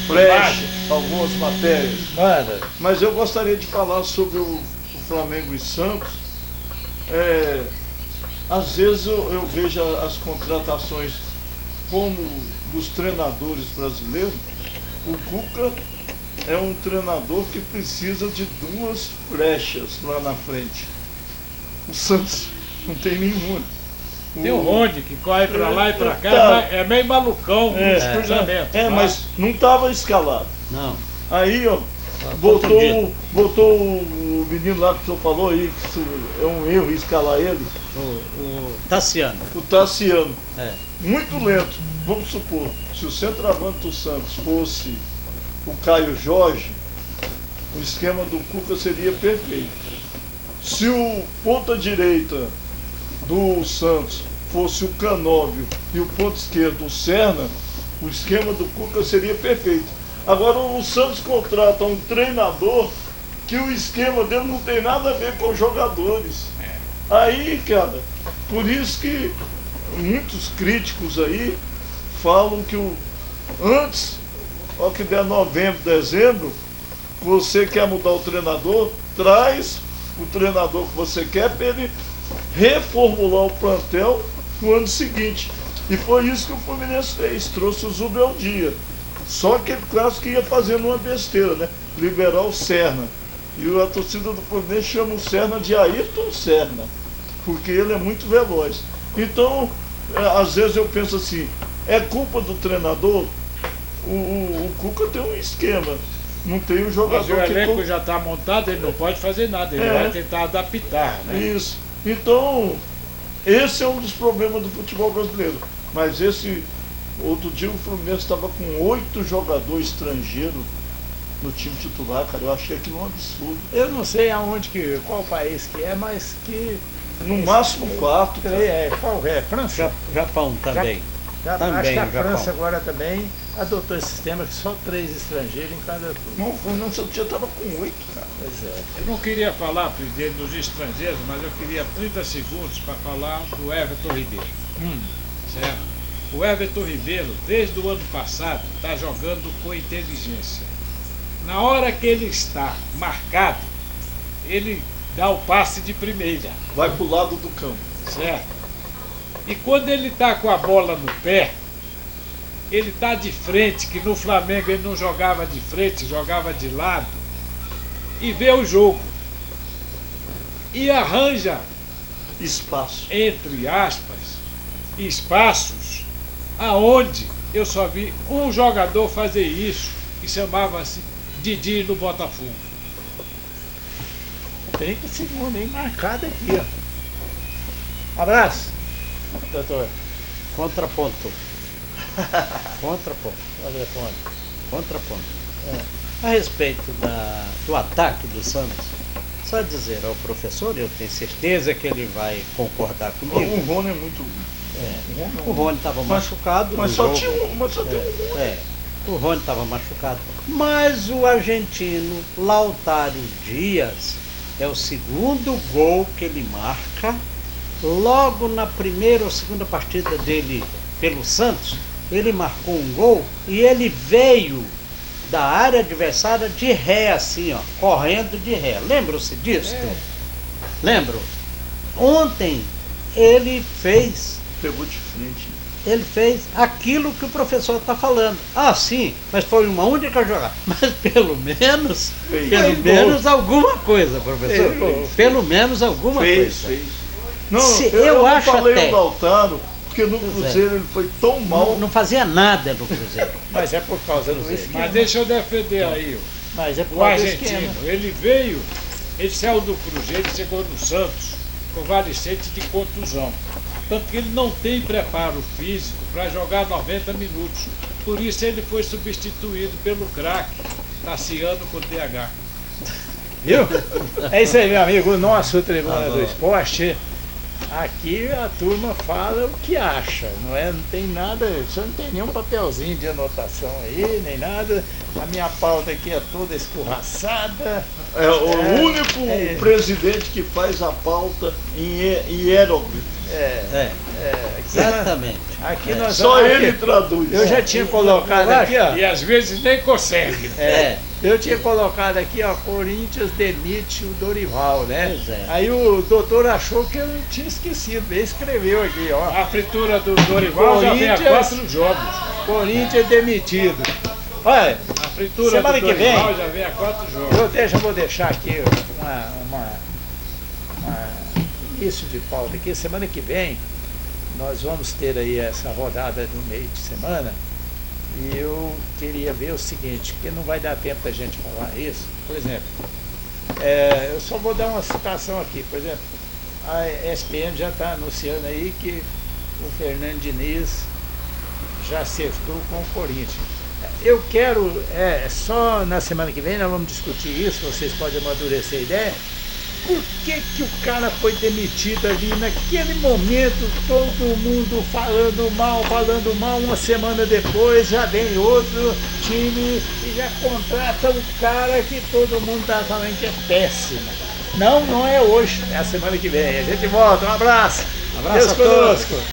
S2: flash, algumas matérias.
S1: Manda.
S2: Mas eu gostaria de falar sobre o Flamengo e Santos. Às vezes eu vejo as contratações como dos treinadores brasileiros. O Cuca é um treinador que precisa de 2 flechas lá na frente. O Santos não tem nenhuma.
S4: Tem o Rony que corre para lá e para cá, é meio malucão nos cruzamentos.
S2: Mas não estava escalado.
S3: Não.
S2: Aí, ó, botou o menino lá que o senhor falou aí, que isso é um erro escalar ele.
S3: O Tassiano.
S2: O Tassiano.
S3: Muito
S2: lento. Vamos supor, se o centroavante do Santos fosse o Caio Jorge, o esquema do Cuca seria perfeito. Se o ponta direita do Santos fosse o Canóbio e o ponto esquerdo o Serna, o esquema do Cuca seria perfeito. Agora o Santos contrata um treinador que o esquema dele não tem nada a ver com os jogadores. Aí, cara, por isso que muitos críticos aí falam que antes, ó, que der novembro, dezembro, você quer mudar o treinador, traz o treinador que você quer para ele reformular o plantel no ano seguinte. E foi isso que o Fluminense fez, trouxe o Zubeldia. Só que ele quase que ia fazendo uma besteira, né? Liberar o Serna. E a torcida do Fluminense chama o Serna de Ayrton Serna, porque ele é muito veloz. Então, às vezes eu penso assim, é culpa do treinador? O Cuca tem um esquema, não tem um jogador.
S4: Mas o elenco já está montado, ele não pode fazer nada, ele vai tentar adaptar, né?
S2: Isso. Então, esse é um dos problemas do futebol brasileiro. Mas outro dia o Fluminense estava com 8 jogadores estrangeiros no time titular, cara. Eu achei aquilo um absurdo.
S1: Eu não sei qual país que é, mas que...
S2: No máximo 4.
S1: Qual é? França?
S3: Japão também.
S1: Acho que a França agora também adotou esse sistema que só 3 estrangeiros em cada clube.
S2: Não, o Fluminense outro dia estava com 8, cara.
S1: Pois é.
S4: Eu não queria falar, presidente, dos estrangeiros, mas eu queria 30 segundos para falar do Everton Ribeiro. Certo? O Everton Ribeiro, desde o ano passado, está jogando com inteligência. Na hora que ele está marcado, ele dá o passe de primeira.
S2: Vai pro lado do campo.
S4: Certo? E quando ele está com a bola no pé, ele está de frente, que no Flamengo ele não jogava de frente, jogava de lado, e vê o jogo. E arranja,
S2: Espaço.
S4: entre aspas, espaços, aonde eu só vi um jogador fazer isso, que chamava-se Didi no Botafogo.
S1: 30 segundos, hein? Marcado aqui, ó. Abraço, doutor.
S3: Contraponto. Contraponto.
S1: Olha, Tony.
S3: Contraponto. A respeito do ataque do Santos, só dizer ao professor, eu tenho certeza que ele vai concordar comigo.
S2: O Rony é muito.
S3: O Rony estava machucado.
S2: Mas
S3: no
S2: só
S3: jogo.
S2: tinha um. Mas só tem um.
S3: O Rony estava machucado. Mas o argentino Lautaro Dias é o segundo gol que ele marca. Logo na primeira ou segunda partida dele pelo Santos, ele marcou um gol e ele veio da área adversária de ré, assim, ó, correndo de ré. Lembram-se disso? Lembram? Ontem ele fez
S2: Pegou de frente.
S3: ele fez aquilo que o professor está falando. Ah, sim, mas foi uma única jogada. Mas pelo menos,
S2: Fez.
S3: alguma coisa, professor.
S2: Fez.
S3: Pelo menos alguma coisa.
S2: Fez. Não,
S3: Se-
S2: eu não
S3: acho
S2: falei
S3: até-
S2: o Lautaro, porque no Cruzeiro ele foi tão mal.
S3: Não fazia nada no Cruzeiro.
S1: Mas é por causa do esquema.
S4: Mas deixa eu defender aí,
S1: Mas é por
S4: o
S1: causa do
S4: argentino.
S1: esquema.
S4: Ele veio, ele saiu do Cruzeiro e chegou no Santos, convalescente de contusão. Tanto que ele não tem preparo físico para jogar 90 minutos. Por isso ele foi substituído pelo craque Tassiano com TH.
S1: Viu? É isso aí, meu amigo. O nosso Tribuna do Esporte. Aqui a turma fala o que acha, não é? Não tem nada, você não tem nenhum papelzinho de anotação aí, nem nada. A minha pauta aqui é toda escorraçada.
S2: É o único
S1: é.
S2: presidente que faz a pauta em hieróglifo.
S3: Exatamente.
S1: Aqui nós
S2: Só
S1: aqui,
S2: ele traduz.
S1: Eu já tinha colocado aqui, ó.
S4: E às vezes nem consegue.
S1: Eu tinha colocado aqui, ó, Corinthians demite o Dorival, né?
S3: Pois é.
S1: Aí o doutor achou que eu tinha esquecido, ele escreveu aqui, ó.
S4: A fritura do Dorival já vem a
S1: Corinthians.
S4: 4 jogos.
S1: Corinthians demitido. Olha,
S4: A fritura
S1: Semana
S4: do
S1: que vem-
S4: Dorival já vem a 4 jogos.
S1: vou deixar aqui início de pauta aqui. Semana que vem nós vamos ter aí essa rodada do meio de semana e eu queria ver o seguinte, porque não vai dar tempo da gente falar isso. Por exemplo, eu só vou dar uma citação aqui. Por exemplo, a ESPN já está anunciando aí que o Fernando Diniz já acertou com o Corinthians. Eu quero, só na semana que vem nós vamos discutir isso, vocês podem amadurecer a ideia. Por que o cara foi demitido ali naquele momento, todo mundo falando mal, uma semana depois já vem outro time e já contrata o cara que todo mundo está falando que é péssimo. Não é hoje, é a semana que vem. A gente volta, um abraço.
S3: Abraço
S1: Deus
S3: a todos.
S1: conosco.